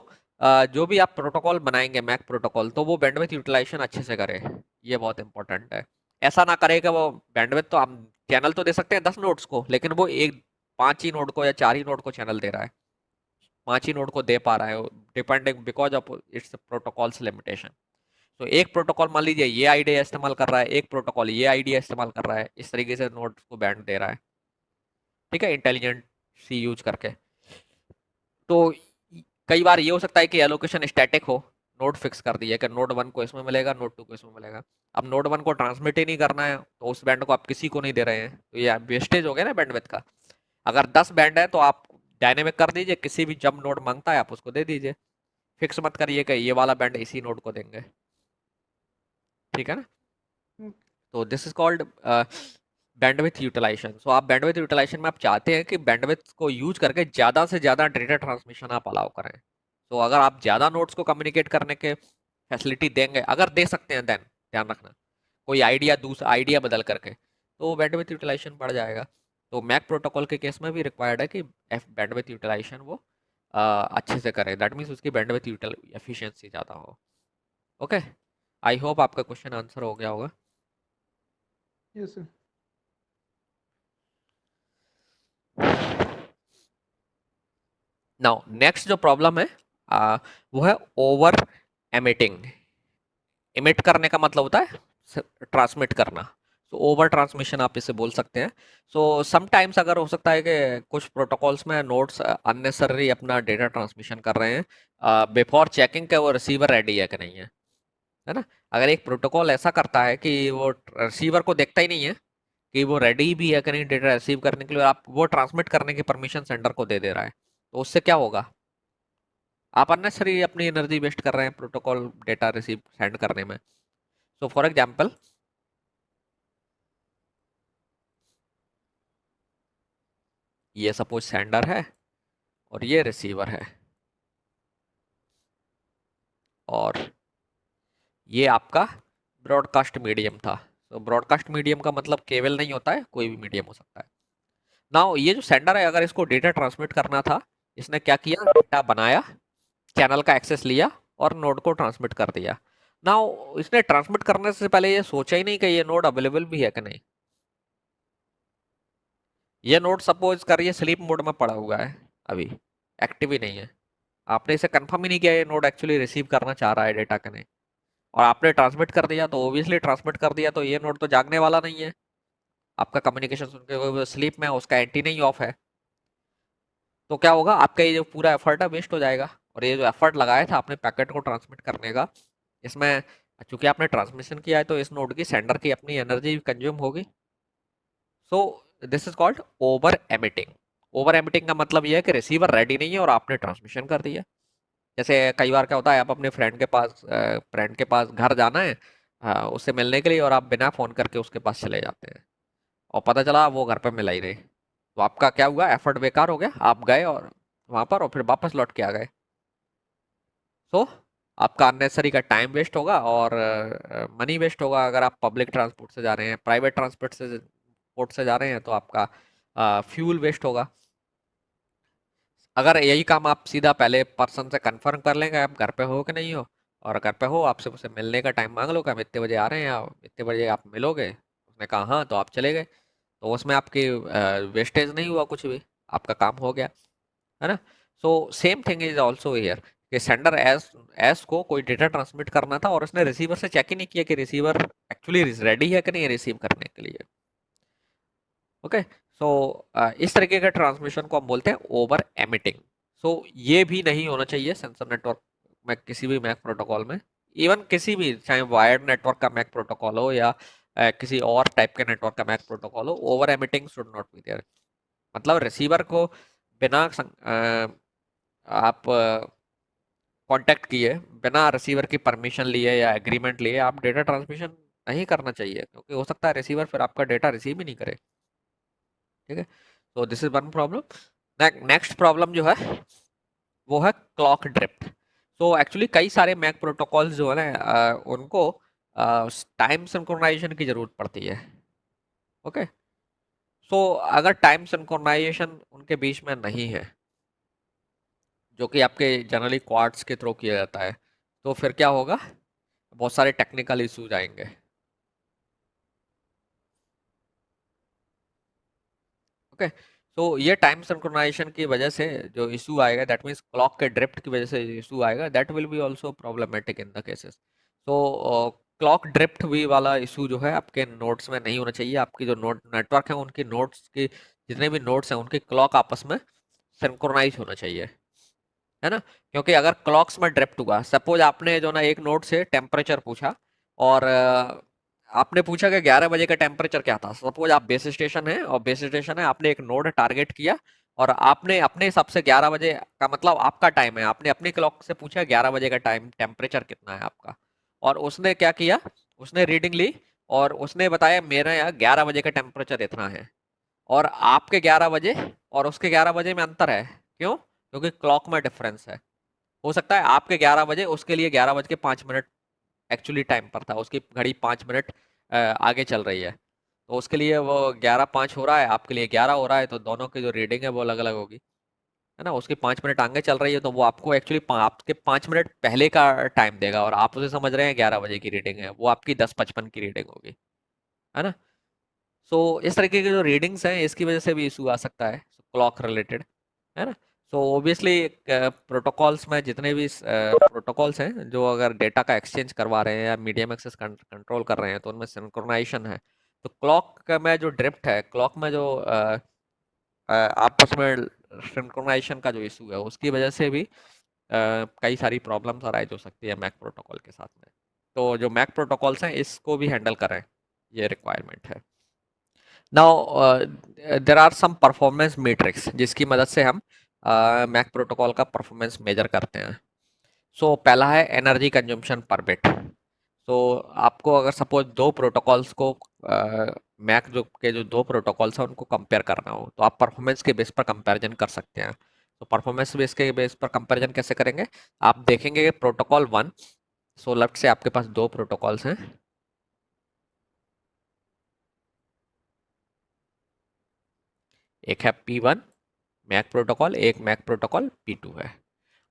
जो भी आप प्रोटोकॉल बनाएंगे मैक प्रोटोकॉल, तो वो बैंडविड्थ यूटिलाइजेशन अच्छे से करे। ये बहुत इंपॉर्टेंट है। ऐसा ना करे कि वो बैंडविड्थ तो हम चैनल तो दे सकते हैं 10 नोड्स को, लेकिन वो एक 5 ही नोड को या 4 ही नोड को चैनल दे रहा है, 5 ही नोड को दे पा रहा है, depending because of its protocols limitation. तो एक प्रोटोकॉल मान लीजिए ये आईडिया इस्तेमाल कर रहा है, एक प्रोटोकॉल ये आईडिया इस्तेमाल कर रहा है, इस तरीके से नोड्स को बैंड दे रहा है। ठीक है, इंटेलिजेंट सी यूज करके। तो कई बार ये हो सकता है कि एलोकेशन स्टैटिक हो, नोड फिक्स कर दिया कि नोड 1 को इसमें मिलेगा, नोड 2 को इसमें मिलेगा। अब नोड 1 को ट्रांसमिट ही नहीं करना है तो उस बैंड को आप किसी को नहीं दे रहे हैं, तो ये वेस्टेज हो गया ना बैंडविड्थ का। अगर 10 बैंड है तो आप डायनेमिक कर दीजिए, किसी भी जब नोड मांगता है आप उसको दे दीजिए। फिक्स मत करिए कि ये वाला बैंड इसी नोड को देंगे। ठीक है ना। हम्म, तो this is called bandwidth utilization. So आप बैंडविड्थ यूटिलाइजेशन में आप चाहते हैं कि बैंडविड्थ को यूज करके ज्यादा से ज्यादा डेटा ट्रांसमिशन आप अलाउ करें। तो अगर आप ज्यादा नोड्स को कम्युनिकेट करने के फैसिलिटी देंगे, अगर दे सकते हैं, देन ध्यान रखना कोई आइडिया दूसरा आइडिया बदल करके, तो बैंडविड्थ यूटिलाइजेशन बढ़ जाएगा। तो मैक प्रोटोकॉल के केस में भी रिक्वायर्ड है कि बैंडविड्थ यूटिलाइजेशन वो अच्छे से करे, दैट मीन्स उसकी बैंडविड्थ एफिशिएंसी ज़्यादा हो। ओके, आई होप आपका क्वेश्चन आंसर हो गया होगा। Yes sir. नाउ नेक्स्ट जो प्रॉब्लम है वो है ओवर एमिटिंग। इमिट करने का मतलब होता है ट्रांसमिट करना। तो ओवर ट्रांसमिशन आप इसे बोल सकते हैं। सो समटाइम्स अगर हो सकता है कि कुछ प्रोटोकॉल्स में नोड्स अननेसरी अपना डेटा ट्रांसमिशन कर रहे हैं बिफोर चेकिंग के वो रिसीवर रेडी है कि नहीं है ना। अगर एक प्रोटोकॉल ऐसा करता है कि वो रिसीवर को देखता ही नहीं है कि वो रेडी भी है कि नहीं डेटा रिसीव करने के लिए, आप वो ट्रांसमिट करने की परमिशन सेंडर को दे दे रहा है, तो उससे क्या होगा, आप अननेसरी अपनी एनर्जी वेस्ट कर रहे हैं प्रोटोकॉल डेटा रिसीव सेंड करने में। सो फॉर एग्जाम्पल, ये सपोज सेंडर है और ये रिसीवर है, और ये आपका ब्रॉडकास्ट मीडियम था। तो ब्रॉडकास्ट मीडियम का मतलब केवल नहीं होता है, कोई भी मीडियम हो सकता है। नाउ ये जो सेंडर है, अगर इसको डेटा ट्रांसमिट करना था, इसने क्या किया, डेटा बनाया, चैनल का एक्सेस लिया और नोड को ट्रांसमिट कर दिया। नाउ इसने ट्रांसमिट करने से पहले ये सोचा ही नहीं कि ये नोड अवेलेबल भी है कि नहीं। ये नोड सपोज करिए स्लीप मोड में पड़ा हुआ है, अभी एक्टिव ही नहीं है। आपने इसे कंफर्म ही नहीं किया ये नोड एक्चुअली रिसीव करना चाह रहा है डेटा का नहीं, और आपने ट्रांसमिट कर दिया, तो ओबियसली ट्रांसमिट कर दिया तो ये नोड तो जागने वाला नहीं है। आपका कम्युनिकेशन सुन के वो स्लीप में है, उसका एंटीना ही ऑफ है। तो क्या होगा, आपका ये जो पूरा एफर्ट है वेस्ट हो जाएगा। और ये जो एफर्ट लगाया था आपने पैकेट को ट्रांसमिट करने का, इसमें चूंकि आपने ट्रांसमिशन किया है तो इस नोड की सेंडर की अपनी एनर्जी कंज्यूम होगी। सो this is called over emitting. Over emitting का मतलब यह है कि रिसीवर रेडी नहीं है और आपने ट्रांसमिशन कर दिया। जैसे कई बार क्या होता है, आप अपने फ्रेंड के पास घर जाना है उससे मिलने के लिए, और आप बिना फोन करके उसके पास चले जाते हैं और पता चला वो घर पे मिला ही नहीं, तो आपका क्या हुआ, एफर्ट बेकार हो गया। आप गए और वहां पर और फिर वापस लौट के आ गए। सो आपका अननेसेसरी का टाइम वेस्ट होगा और मनी वेस्ट होगा। अगर आप पब्लिक ट्रांसपोर्ट से जा रहे हैं, प्राइवेट ट्रांसपोर्ट से जा रहे हैं, तो आपका फ्यूल वेस्ट होगा। अगर यही काम आप सीधा पहले पर्सन से कंफर्म कर लेंगे आप घर पे हो कि नहीं हो, और घर पे हो, आपसे उससे मिलने का टाइम मांग लो कि हम इतने बजे आ रहे हैं, आप इतने बजे आप मिलोगे, उसने कहा हाँ, तो आप चले गए, तो उसमें आपकी वेस्टेज नहीं हुआ कुछ भी, आपका काम हो गया, है ना। So same thing is also here कि सेंडर एस एस को कोई डेटा ट्रांसमिट करना था और उसने रिसीवर से चेक ही नहीं किया कि रिसीवर एक्चुअली रेडी है कि नहीं रिसीव करने के लिए। ओके। सो इस तरीके का ट्रांसमिशन को हम बोलते हैं ओवर एमिटिंग। सो ये भी नहीं होना चाहिए सेंसर नेटवर्क में, किसी भी मैक प्रोटोकॉल में। इवन किसी भी, चाहे वायर्ड नेटवर्क का मैक प्रोटोकॉल हो या किसी और टाइप के नेटवर्क का मैक प्रोटोकॉल हो, over emitting should not be there. मतलब रिसीवर को बिना आप कांटेक्ट किए, बिना रिसीवर की परमिशन लिए या एग्रीमेंट लिए आप डेटा ट्रांसमिशन नहीं करना चाहिए, क्योंकि हो सकता है रिसीवर फिर आपका डेटा रिसीव ही नहीं करे। ठीक है। तो this is one problem. Next problem जो है वो है क्लॉक ड्रिफ्ट। तो एक्चुअली कई सारे मैक प्रोटोकॉल्स जो है ना, उनको टाइम सिंक्रोनाइजेशन की जरूरत पड़ती है। ओके। सो अगर टाइम सिंक्रोनाइजेशन उनके बीच में नहीं है, जो कि आपके जनरली क्वार्ट्स के थ्रू किया जाता है, तो फिर क्या होगा, बहुत सारे टेक्निकल इश्यूज आएंगे। ओके। तो ये टाइम सिंक्रोनाइजेशन की वजह से जो इशू आएगा, दैट मीन्स क्लॉक के ड्रिफ्ट की वजह से इशू आएगा, that will be also problematic in the cases. तो क्लॉक ड्रिफ्ट भी वाला इशू जो है आपके नोड्स में नहीं होना चाहिए। आपकी जो नोड नेटवर्क है उनकी नोड्स की, जितने भी नोड्स हैं उनकी क्लॉक आपस में सिंक्रोनाइज होना चाहिए, है ना। क्योंकि अगर क्लॉक्स में ड्रिफ्ट हुआ, सपोज आपने जो ना एक नोड से टेम्परेचर पूछा, और आपने पूछा कि 11 बजे का टेम्परेचर क्या था। सपोज आप बेस स्टेशन है और बेस स्टेशन है, आपने एक नोड टारगेट किया और आपने अपने हिसाब से 11 बजे का मतलब आपका टाइम है, आपने अपनी क्लॉक से पूछा 11 बजे का टाइम टेम्परेचर कितना है आपका, और उसने क्या किया, उसने रीडिंग ली और उसने बताया मेरे यहाँ 11 बजे का टेम्परेचर इतना है, और आपके 11 बजे और उसके 11 बजे में अंतर है। क्यों? क्योंकि क्लॉक में डिफरेंस है। हो सकता है आपके 11 बजे उसके लिए 11 बज के 5 मिनट एक्चुअली टाइम पर था, उसकी घड़ी 5 मिनट आगे चल रही है, तो उसके लिए वो 11:05 हो रहा है, आपके लिए 11 हो रहा है, तो दोनों की जो रीडिंग है वो अलग अलग होगी, है ना। उसकी 5 मिनट आगे चल रही है, तो वो आपको एक्चुअली आपके 5 मिनट पहले का टाइम देगा, और आप उसे समझ रहे हैं 11 बजे की रीडिंग है, वो आपकी 10:55 की रीडिंग होगी, है ना। सो इस तरीके की जो रीडिंग्स हैं इसकी वजह से भी इशू आ सकता है क्लॉक रिलेटेड, है ना। सो ऑब्वियसली प्रोटोकॉल्स में जितने भी प्रोटोकॉल्स हैं जो अगर डेटा का एक्सचेंज करवा रहे हैं या मीडियम एक्सेस कंट्रोल कर रहे हैं, तो उनमें सिंक्रोनाइजेशन है। तो क्लॉक में जो ड्रिफ्ट है, क्लॉक में जो आपस में सिंक्रोनाइजेशन का जो इशू है, उसकी वजह से भी कई सारी प्रॉब्लम्स अराइज हो सकती है मैक प्रोटोकॉल के साथ में। तो जो मैक प्रोटोकॉल्स हैं इसको भी हैंडल करें, ये रिक्वायरमेंट है। Now there are some performance metrics जिसकी मदद से हम मैक प्रोटोकॉल का परफॉर्मेंस मेजर करते हैं। सो पहला है energy consumption per bit. So आपको अगर सपोज दो प्रोटोकॉल्स को मैक जो के जो दो प्रोटोकॉल्स हैं उनको कंपेयर करना हो, तो आप परफॉर्मेंस के बेस पर कंपैरिजन कर सकते हैं। तो परफॉर्मेंस बेस के बेस पर कंपैरिजन कैसे करेंगे, आप देखेंगे कि प्रोटोकॉल वन, सो लेफ्ट से आपके पास दो प्रोटोकॉल्स हैं, एक है P1 मैक प्रोटोकॉल, एक मैक प्रोटोकॉल P2 है।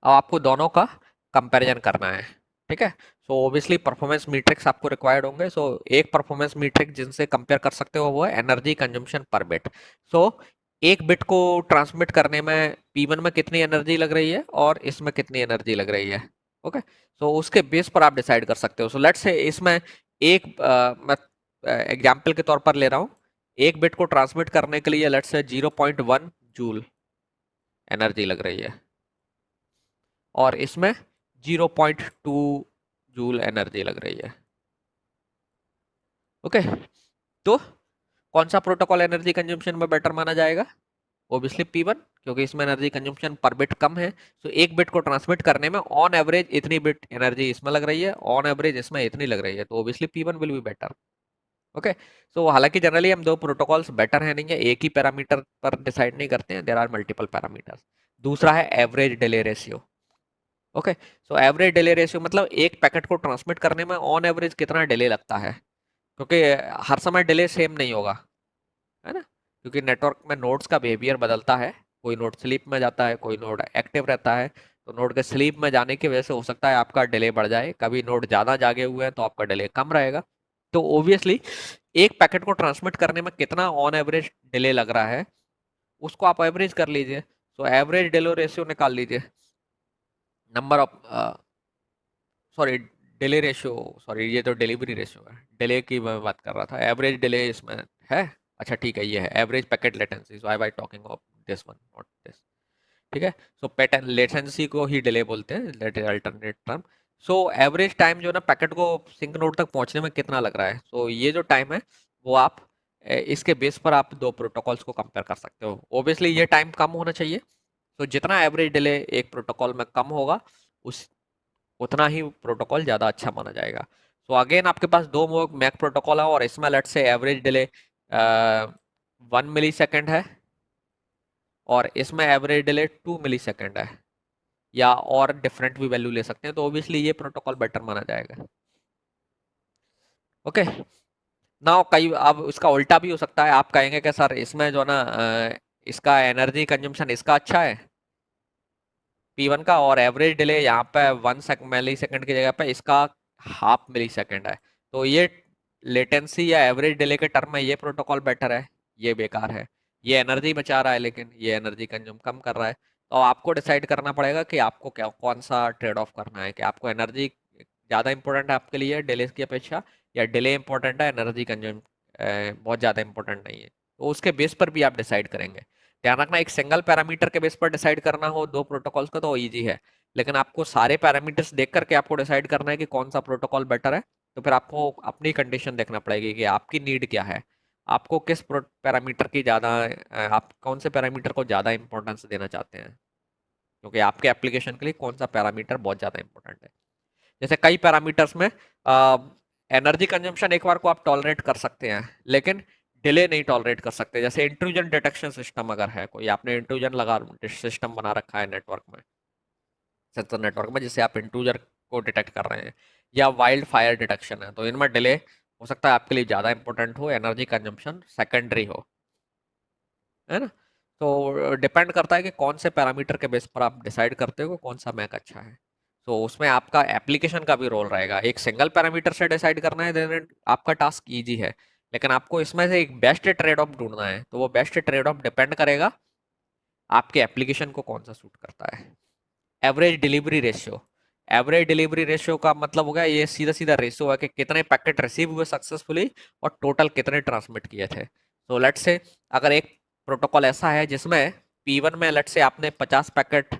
अब आपको दोनों का कंपैरिजन करना है, ठीक है। सो ऑब्वियसली परफॉर्मेंस मैट्रिक्स आपको रिक्वायर्ड होंगे। सो एक परफॉर्मेंस मैट्रिक जिनसे कंपेयर कर सकते हो वो है एनर्जी कंजम्पशन पर बिट। सो एक बिट को ट्रांसमिट करने में P1 में कितनी एनर्जी लग रही है और इसमें कितनी एनर्जी लग रही है। ओके। सो उसके बेस पर आप डिसाइड कर सकते हो। सो लेट्स से इसमें एक मैं एग्जाम्पल के तौर पर ले रहा हूँ, एक बिट को ट्रांसमिट करने के लिए लेट्स से 0.1 जूल एनर्जी लग रही है, और इसमें 0.2 जूल एनर्जी लग रही है। ओके। तो कौन सा प्रोटोकॉल एनर्जी कंजम्पशन में बेटर माना जाएगा? ओबियसली P1, क्योंकि इसमें एनर्जी कंजम्पशन पर बिट कम है। तो एक बिट को ट्रांसमिट करने में ऑन एवरेज इतनी बिट एनर्जी इसमें लग रही है, ऑन एवरेज इसमें इतनी लग रही है, तो obviously P1 will be better. Okay. So हालांकि जनरली हम दो प्रोटोकॉल्स बेटर है नहीं है, एक ही पैरामीटर पर डिसाइड नहीं करते हैं, देयर आर मल्टीपल पैरामीटर्स। दूसरा है average delay ratio. Okay, so average delay ratio मतलब एक पैकेट को ट्रांसमिट करने में ऑन एवरेज कितना डिले लगता है, क्योंकि हर समय डिले सेम नहीं होगा, है ना, क्योंकि नेटवर्क में नोड्स का बिहेवियर बदलता है, कोई नोड स्लीप में जाता है, कोई नोड एक्टिव रहता है, तो नोड के स्लीप में जाने की वजह से हो सकता है आपका डिले बढ़ जाए, कभी नोड ज़्यादा जागे हुए हैं तो आपका डिले कम रहेगा। तो ओबियसली एक पैकेट को ट्रांसमिट करने में कितना ऑन एवरेज डिले लग रहा है उसको आप एवरेज कर लीजिए। तो एवरेज डिले रेशियो निकाल लीजिए, number of sorry delay ratio, sorry ये तो डिलीवरी रेशियो है, डिले की मैं बात कर रहा था, एवरेज डिले इसमें है। अच्छा ठीक है, ये है average packet latency, so I was talking of this one not this. ठीक है, सो पैकेट लेटेंसी को ही डिले बोलते हैं, that is alternate term. So average time जो है ना पैकेट को सिंक नोड तक पहुंचने में कितना लग रहा है, तो ये जो टाइम है वो आप इसके बेस पर आप दो प्रोटोकॉल्स को कंपेयर कर सकते हो। ऑब्वियसली ये टाइम कम होना चाहिए, तो जितना एवरेज डिले एक प्रोटोकॉल में कम होगा उस उतना ही प्रोटोकॉल ज़्यादा अच्छा माना जाएगा। सो अगेन आपके पास दो मैक प्रोटोकॉल है और इसमें let's say average delay 1 milli second है और इसमें एवरेज डिले 2 मिली सेकेंड है, या और डिफरेंट भी वैल्यू ले सकते हैं, तो ऑब्वियसली ये प्रोटोकॉल बेटर माना जाएगा। ओके, नाउ कई अब इसका उल्टा भी हो सकता है, आप कहेंगे कि सर इसमें जो ना इसका एनर्जी कंजम्पशन इसका अच्छा है P1 का, और एवरेज डिले यहाँ पे 1 मिली सेकेंड की जगह पे इसका 0.5 मिली सेकेंड है, तो ये लेटेंसी या एवरेज डिले के टर्म में ये प्रोटोकॉल बेटर है, ये बेकार है। ये एनर्जी बचा रहा है लेकिन ये एनर्जी कंज्यूम कम कर रहा है, तो आपको डिसाइड करना पड़ेगा कि आपको क्या कौन सा ट्रेड ऑफ करना है, कि आपको एनर्जी ज़्यादा इंपॉर्टेंट है आपके लिए डिले की अपेक्षा, या डिले इंपॉर्टेंट है एनर्जी कंज्यूम बहुत ज़्यादा इंपॉर्टेंट नहीं है, तो उसके बेस पर भी आप डिसाइड करेंगे। ध्यान रखना, एक सिंगल पैरामीटर के बेस पर डिसाइड करना हो दो प्रोटोकॉल्स का तो इजी है, लेकिन आपको सारे पैरामीटर्स देख करके आपको डिसाइड करना है कि कौन सा प्रोटोकॉल बेटर है, तो फिर आपको अपनी कंडीशन देखना पड़ेगी कि आपकी नीड क्या है, आपको किस पैरामीटर की ज़्यादा आप कौन से पैरामीटर को ज़्यादा इंपॉर्टेंस देना चाहते हैं, क्योंकि आपके एप्लीकेशन के लिए कौन सा पैरामीटर बहुत ज़्यादा इंपॉर्टेंट है। जैसे कई पैरामीटर्स में एनर्जी कंजम्पशन एक बार को आप टॉलरेट कर सकते हैं, लेकिन डिले नहीं टॉलरेट कर सकते। जैसे इंट्रूजन डिटेक्शन सिस्टम अगर है कोई, आपने इंट्रूजन लगा सिस्टम बना रखा है नेटवर्क में, सेंसर नेटवर्क में, जिससे आप इंट्रूजर को डिटेक्ट कर रहे हैं, या वाइल्ड फायर डिटेक्शन है, तो इनमें डिले हो सकता है आपके लिए ज़्यादा इंपॉर्टेंट हो, एनर्जी कंजम्पशन सेकेंडरी हो, है ना। तो डिपेंड करता है कि कौन से पैरामीटर के बेस पर आप डिसाइड करते हो कौन सा मैक अच्छा है। तो उसमें आपका एप्लीकेशन का भी रोल रहेगा, एक सिंगल पैरामीटर से डिसाइड करना है देन आपका टास्क इजी है, लेकिन आपको इसमें से एक बेस्ट ट्रेड ऑफ ढूंढना है, तो वो बेस्ट ट्रेड ऑफ डिपेंड करेगा आपके एप्लीकेशन को कौन सा सूट करता है। Average delivery ratio, average delivery ratio का मतलब हो गया ये सीधा सीधा रेशियो है कि कितने पैकेट रिसीव हुए सक्सेसफुली और टोटल कितने ट्रांसमिट किए थे। तो लेट्स से अगर एक प्रोटोकॉल ऐसा है जिसमें P1 में लेट्स से आपने 50 पैकेट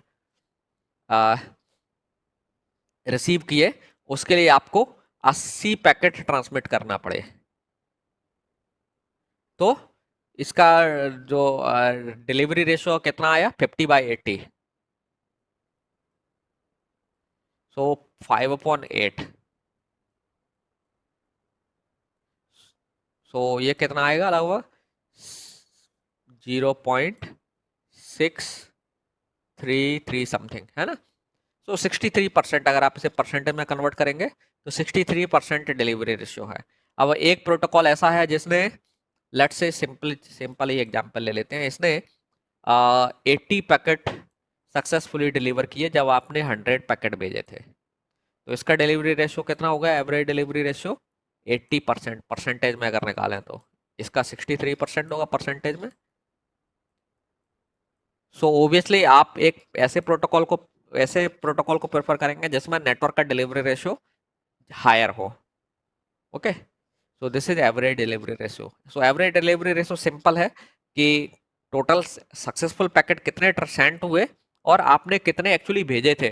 रिसीव किए, उसके लिए आपको 80 पैकेट ट्रांसमिट करना पड़े, तो इसका जो डिलीवरी रेशियो कितना आया 50/80, सो 5/8, सो ये कितना आएगा लगभग 0.633 समथिंग, है ना। सो 63%, अगर आप इसे परसेंटेज में कन्वर्ट करेंगे तो 63% डिलीवरी रेशियो है। अब एक प्रोटोकॉल ऐसा है जिसने let's say simple simple he example ले लेते हैं, इसने 80 पैकेट सक्सेसफुली डिलीवर किए जब आपने 100 पैकेट भेजे थे, तो इसका डिलीवरी रेशियो कितना होगा, एवरेज डिलीवरी रेशियो 80%, परसेंटेज में अगर निकालें तो इसका 63% होगा परसेंटेज में। सो ओबियसली आप एक ऐसे प्रोटोकॉल को प्रेफर करेंगे जिसमें नेटवर्क का डिलीवरी रेशियो हायर हो। Okay, so this is average delivery ratio. So average delivery ratio simple है कि टोटल सक्सेसफुल पैकेट कितने सेंट हुए और आपने कितने एक्चुअली भेजे थे,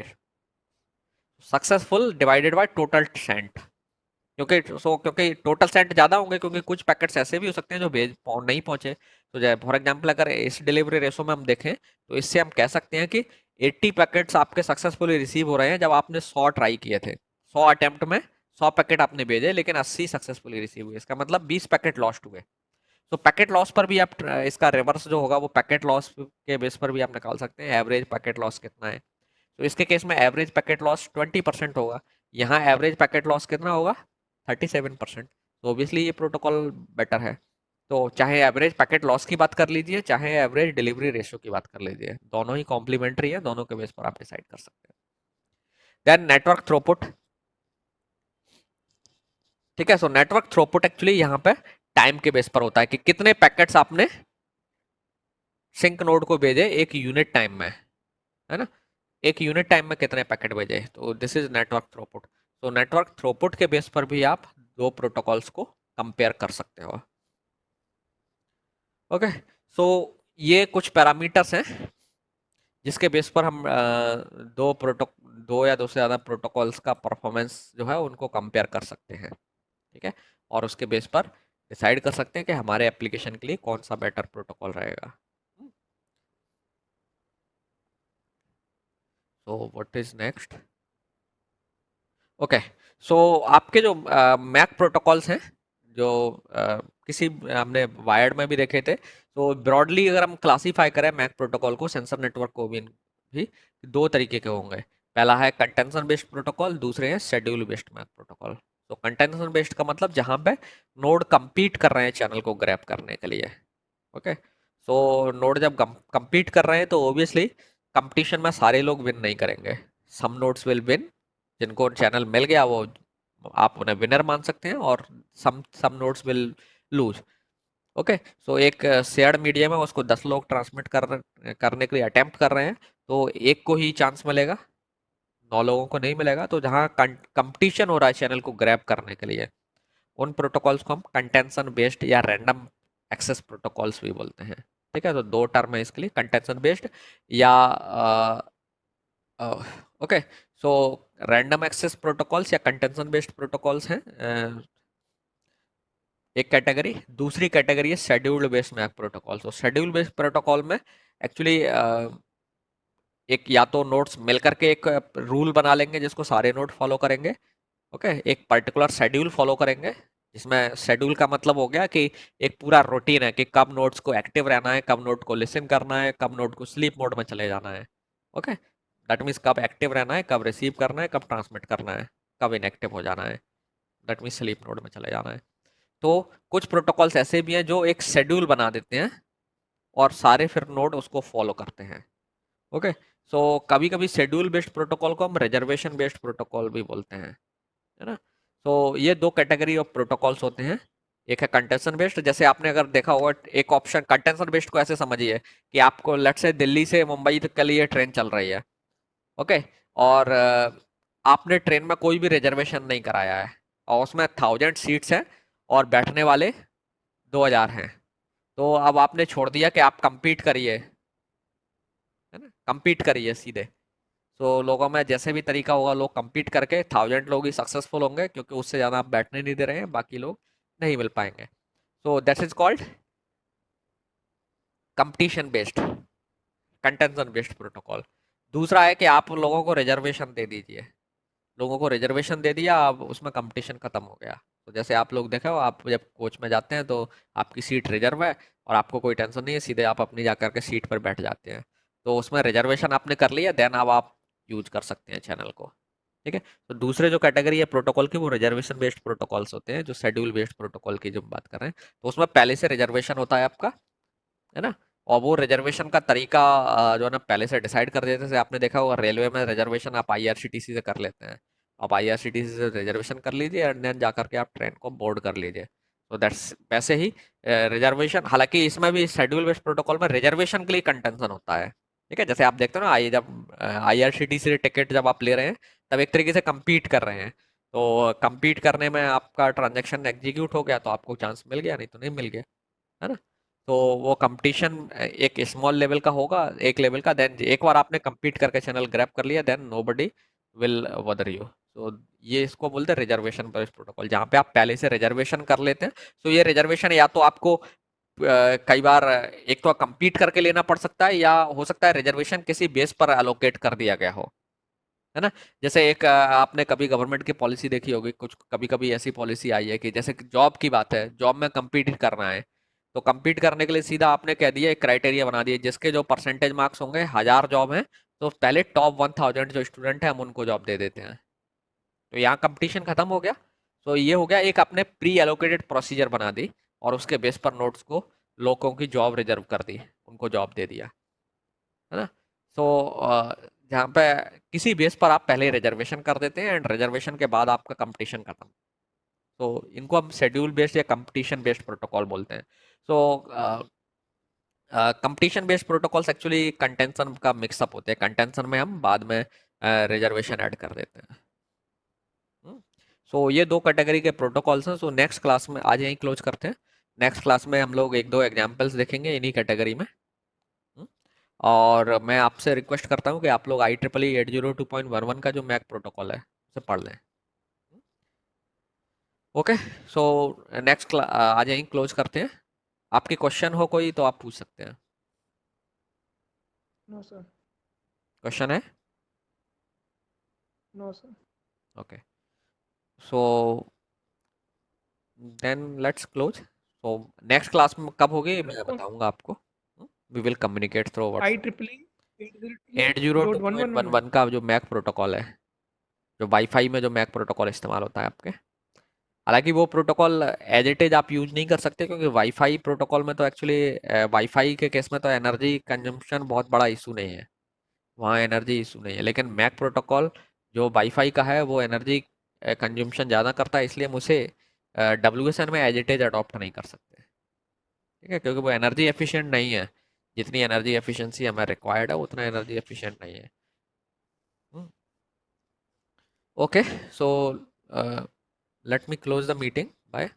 successful divided by total sent, क्योंकि टोटल सेंट ज़्यादा होंगे, क्योंकि कुछ पैकेट्स ऐसे भी हो सकते हैं जो नहीं पहुंचे। तो फॉर एग्जांपल अगर इस डिलीवरी रेशो में हम देखें तो इससे हम कह सकते हैं कि 80 पैकेट्स आपके सक्सेसफुली रिसीव हो रहे हैं जब आपने 100 ट्राई किए थे, 100 अटेम्प्ट में 100 पैकेट आपने भेजे लेकिन 80 सक्सेसफुली रिसीव हुए, इसका मतलब 20 पैकेट लॉस्ट हुए। तो पैकेट लॉस पर भी आप इसका रिवर्स जो होगा वो पैकेट लॉस के बेस पर भी आप निकाल सकते हैं, एवरेज पैकेट लॉस कितना है। तो इसके केस में एवरेज पैकेट लॉस 20% होगा, यहाँ एवरेज पैकेट लॉस कितना होगा 37%। तो ऑब्वियसली ये प्रोटोकॉल बेटर है। तो चाहे एवरेज पैकेट लॉस की बात कर लीजिए, चाहे एवरेज डिलीवरी रेशियो की बात कर लीजिए, दोनों ही कॉम्प्लीमेंट्री है, दोनों के बेस पर आप डिसाइड कर सकते हैं। Then network throughput. ठीक है, सो नेटवर्क थ्रूपुट एक्चुअली यहाँ पे टाइम के बेस पर होता है कि कितने पैकेट्स आपने सिंक नोड को भेजे एक यूनिट टाइम में, है ना, एक यूनिट टाइम में कितने पैकेट भेजे, तो दिस इज नेटवर्क थ्रूपुट। तो नेटवर्क थ्रूपुट के बेस पर भी आप दो प्रोटोकॉल्स को कंपेयर कर सकते हो। ओके, सो ये कुछ पैरामीटर्स हैं जिसके बेस पर हम दो या दो से ज़्यादा प्रोटोकॉल्स का परफॉर्मेंस जो है उनको कंपेयर कर सकते हैं। ठीक है, और उसके बेस पर डिसाइड कर सकते हैं कि हमारे एप्लीकेशन के लिए कौन सा बेटर प्रोटोकॉल रहेगा। So what is next? Okay, so आपके जो मैक प्रोटोकॉल्स हैं, जो किसी हमने वायर्ड में भी देखे थे, तो ब्रॉडली अगर हम क्लासीफाई करें मैक प्रोटोकॉल को, सेंसर नेटवर्क को भी दो तरीके के होंगे। पहला है कंटेंशन बेस्ड प्रोटोकॉल, दूसरे है शेड्यूल बेस्ड मैक प्रोटोकॉल। तो कंटेंशन बेस्ड का मतलब जहाँ पे नोड compete कर रहे हैं चैनल को ग्रैब करने के लिए। ओके, सो नोड जब compete कर रहे हैं तो ऑब्वियसली कंपटीशन में सारे लोग विन नहीं करेंगे, सम नोड्स विल विन, जिनको चैनल मिल गया वो आप उन्हें विनर मान सकते हैं, और सम सम नोड्स विल लूज। ओके, सो एक शेयर्ड मीडियम है, उसको 10 लोग ट्रांसमिट करने के लिए अटेम्प्ट कर रहे हैं, तो एक को ही चांस मिलेगा, 9 लोगों को नहीं मिलेगा। तो जहाँ कंपटीशन हो रहा है चैनल को ग्रैब करने के लिए, उन प्रोटोकॉल्स को हम कंटेंशन बेस्ड या रैंडम एक्सेस प्रोटोकॉल्स भी बोलते हैं। ठीक है, तो दो टर्म है इसके लिए, कंटेंशन बेस्ड या okay, so random access protocols या कंटेंशन बेस्ड प्रोटोकॉल्स हैं एक कैटेगरी। दूसरी कैटेगरी है शेड्यूल्ड बेस्ड मैक प्रोटोकॉल। तो शेड्यूल बेस्ड प्रोटोकॉल में एक्चुअली एक या तो नोड्स मिलकर के एक रूल बना लेंगे जिसको सारे नोड फॉलो करेंगे। ओके, एक पर्टिकुलर शेड्यूल फॉलो करेंगे, जिसमें शेड्यूल का मतलब हो गया कि एक पूरा रूटीन है कि कब नोड्स को एक्टिव रहना है, कब नोड को लिसन करना है, कब नोड को स्लीप मोड में चले जाना है। ओके, दैट मीन्स कब एक्टिव रहना है, कब रिसीव करना है, कब ट्रांसमिट करना है, कब इनएक्टिव हो जाना है, दैट मीन्स स्लीप मोड में चले जाना है। तो कुछ प्रोटोकॉल्स ऐसे भी हैं जो एक शेड्यूल बना देते हैं और सारे फिर नोड उसको फॉलो करते हैं। ओके, सो कभी कभी शेड्यूल बेस्ड प्रोटोकॉल को हम रिजर्वेशन बेस्ड प्रोटोकॉल भी बोलते हैं, है ना। तो ये दो कैटेगरी ऑफ प्रोटोकॉल्स होते हैं। एक है कंटेंशन बेस्ड, जैसे आपने अगर देखा होगा एक ऑप्शन कंटेंशन बेस्ड को ऐसे समझिए कि आपको लेट से दिल्ली से मुंबई तक के लिए ट्रेन चल रही है। ओके, और आपने ट्रेन में कोई भी रिजर्वेशन नहीं कराया है और उसमें 1000 सीट्स हैं और बैठने वाले 2000 हैं। तो अब आपने छोड़ दिया कि आप compete करिए, है ना, compete करिए सीधे। तो लोगों में जैसे भी तरीका होगा लोग compete करके 1000 लोग ही सक्सेसफुल होंगे, क्योंकि उससे ज़्यादा आप बैठने नहीं दे रहे हैं, बाकी लोग नहीं मिल पाएंगे। So that is called competition based contention based protocol. दूसरा है कि आप लोगों को रिजर्वेशन दे दीजिए, लोगों को रिजर्वेशन दे दिया, अब उसमें कंपटीशन खत्म हो गया। तो जैसे आप लोग देखो, आप जब कोच में जाते हैं तो आपकी सीट रिजर्व है और आपको कोई टेंशन नहीं है, सीधे आप अपनी जाकर के सीट पर बैठ जाते हैं। तो उसमें रिजर्वेशन आपने कर लिया, देन अब आप यूज कर सकते हैं चैनल को। ठीक है, तो दूसरे जो कैटेगरी है प्रोटोकॉल की वो रिजर्वेशन बेस्ड प्रोटोकॉल्स होते हैं, जो शेड्यूल बेस्ड प्रोटोकॉल की जब बात कर रहे हैं, तो उसमें पहले से रिजर्वेशन होता है आपका, है ना। और वो रिजर्वेशन का तरीका जो है ना पहले से डिसाइड कर देते हैं। जैसे आपने देखा होगा रेलवे में रिजर्वेशन आप आईआरसीटीसी से कर लेते हैं, आप आईआरसीटीसी से रिजर्वेशन कर लीजिए एंड देन जाकर के आप ट्रेन को बोर्ड कर लीजिए। तो दैट्स वैसे ही रिजर्वेशन, हालांकि इसमें भी शेड्यूल बेस्ड प्रोटोकॉल में रिजर्वेशन के लिए कंटेंशन होता है। ठीक है, जैसे आप देखते हो ना, जब आईआरसीटीसी टिकट जब आप ले रहे हैं तब एक तरीके से compete कर रहे हैं। तो compete करने में आपका ट्रांजेक्शन एग्जीक्यूट हो गया तो आपको चांस मिल गया, नहीं तो नहीं मिल गया, है ना। तो वो कंपटीशन एक स्मॉल लेवल का होगा, एक लेवल का, देन एक बार आपने compete करके चैनल ग्रैब कर लिया, देन नोबडी विल बदर यू। तो ये इसको बोलते हैं रिजर्वेशन बेस्ड प्रोटोकॉल, जहाँ पे आप पहले से रिजर्वेशन कर लेते हैं। तो ये रिजर्वेशन या तो आपको कई बार एक तो compete करके लेना पड़ सकता है, या हो सकता है रिजर्वेशन किसी बेस पर अलोकेट कर दिया गया हो, है ना। जैसे एक आपने कभी गवर्नमेंट की पॉलिसी देखी होगी, कुछ कभी कभी ऐसी पॉलिसी आई है कि जैसे जॉब की बात है, जॉब में compete करना है, तो compete करने के लिए सीधा आपने कह दिया, एक क्राइटेरिया बना दिया, जिसके जो परसेंटेज मार्क्स होंगे, 1000 जॉब है तो पहले टॉप 1000 जो स्टूडेंट है हम उनको जॉब दे देते हैं। तो यहाँ कंपटीशन खत्म हो गया। तो ये हो गया, एक आपने प्री एलोकेटेड प्रोसीजर बना दी और उसके बेस पर नोट्स को लोगों की जॉब रिजर्व कर दी, उनको जॉब दे दिया, है ना। सो जहाँ पे किसी बेस पर आप पहले रिजर्वेशन कर देते हैं एंड रिजर्वेशन के बाद आपका कंपटीशन खत्म। तो इनको हम शेड्यूल बेस्ड या कंपटीशन बेस्ड प्रोटोकॉल बोलते हैं। So competition based protocols actually contention का मिक्सअप होते हैं, कंटेंशन में हम बाद में रिजर्वेशन ऐड कर देते हैं। सो ये दो कैटेगरी के प्रोटोकॉल्स हैं। सो नेक्स्ट क्लास में आज यहीं क्लोज करते हैं। नेक्स्ट क्लास में हम लोग एक दो एग्जांपल्स देखेंगे इन्हीं कैटेगरी में। हम्म, और मैं आपसे रिक्वेस्ट करता हूँ कि आप लोग IEEE 802.11 का जो मैक प्रोटोकॉल है उसे पढ़ लें। ओके। सो नेक्स्ट क्लास आज यहीं क्लोज करते हैं। आपके क्वेश्चन हो कोई तो आप पूछ सकते हैं। No sir. क्वेश्चन है? No sir. Okay. So then let's close. So next class में कब होगी मैं कौन? बताऊंगा आपको। We will communicate through I WhatsApp. Triple eight zero two 802.11 point one में। वन का जो मैक प्रोटोकॉल है, जो वाईफाई में जो मैक प्रोटोकॉल इस्तेमाल होता है आपके। हालांकि वो प्रोटोकॉल एज इट इज आप यूज नहीं कर सकते, क्योंकि वाईफाई प्रोटोकॉल में तो एक्चुअली वाईफाई के केस में तो एनर्जी कंजम्पशन बहुत बड़ा इशू नहीं है, वहाँ एनर्जी इशू नहीं है। लेकिन मैक प्रोटोकॉल जो वाईफाई का है वो एनर्जी कंजम्पशन ज़्यादा करता है, इसलिए हम उसे WSN में एज इट इज अडॉप्ट नहीं कर सकते। ठीक है, क्योंकि वो एनर्जी एफिशिएंट नहीं है। जितनी एनर्जी एफिशिएंसी हमें रिक्वायर्ड है उतना एनर्जी एफिशिएंट नहीं है। Okay. So let me close the meeting. Bye.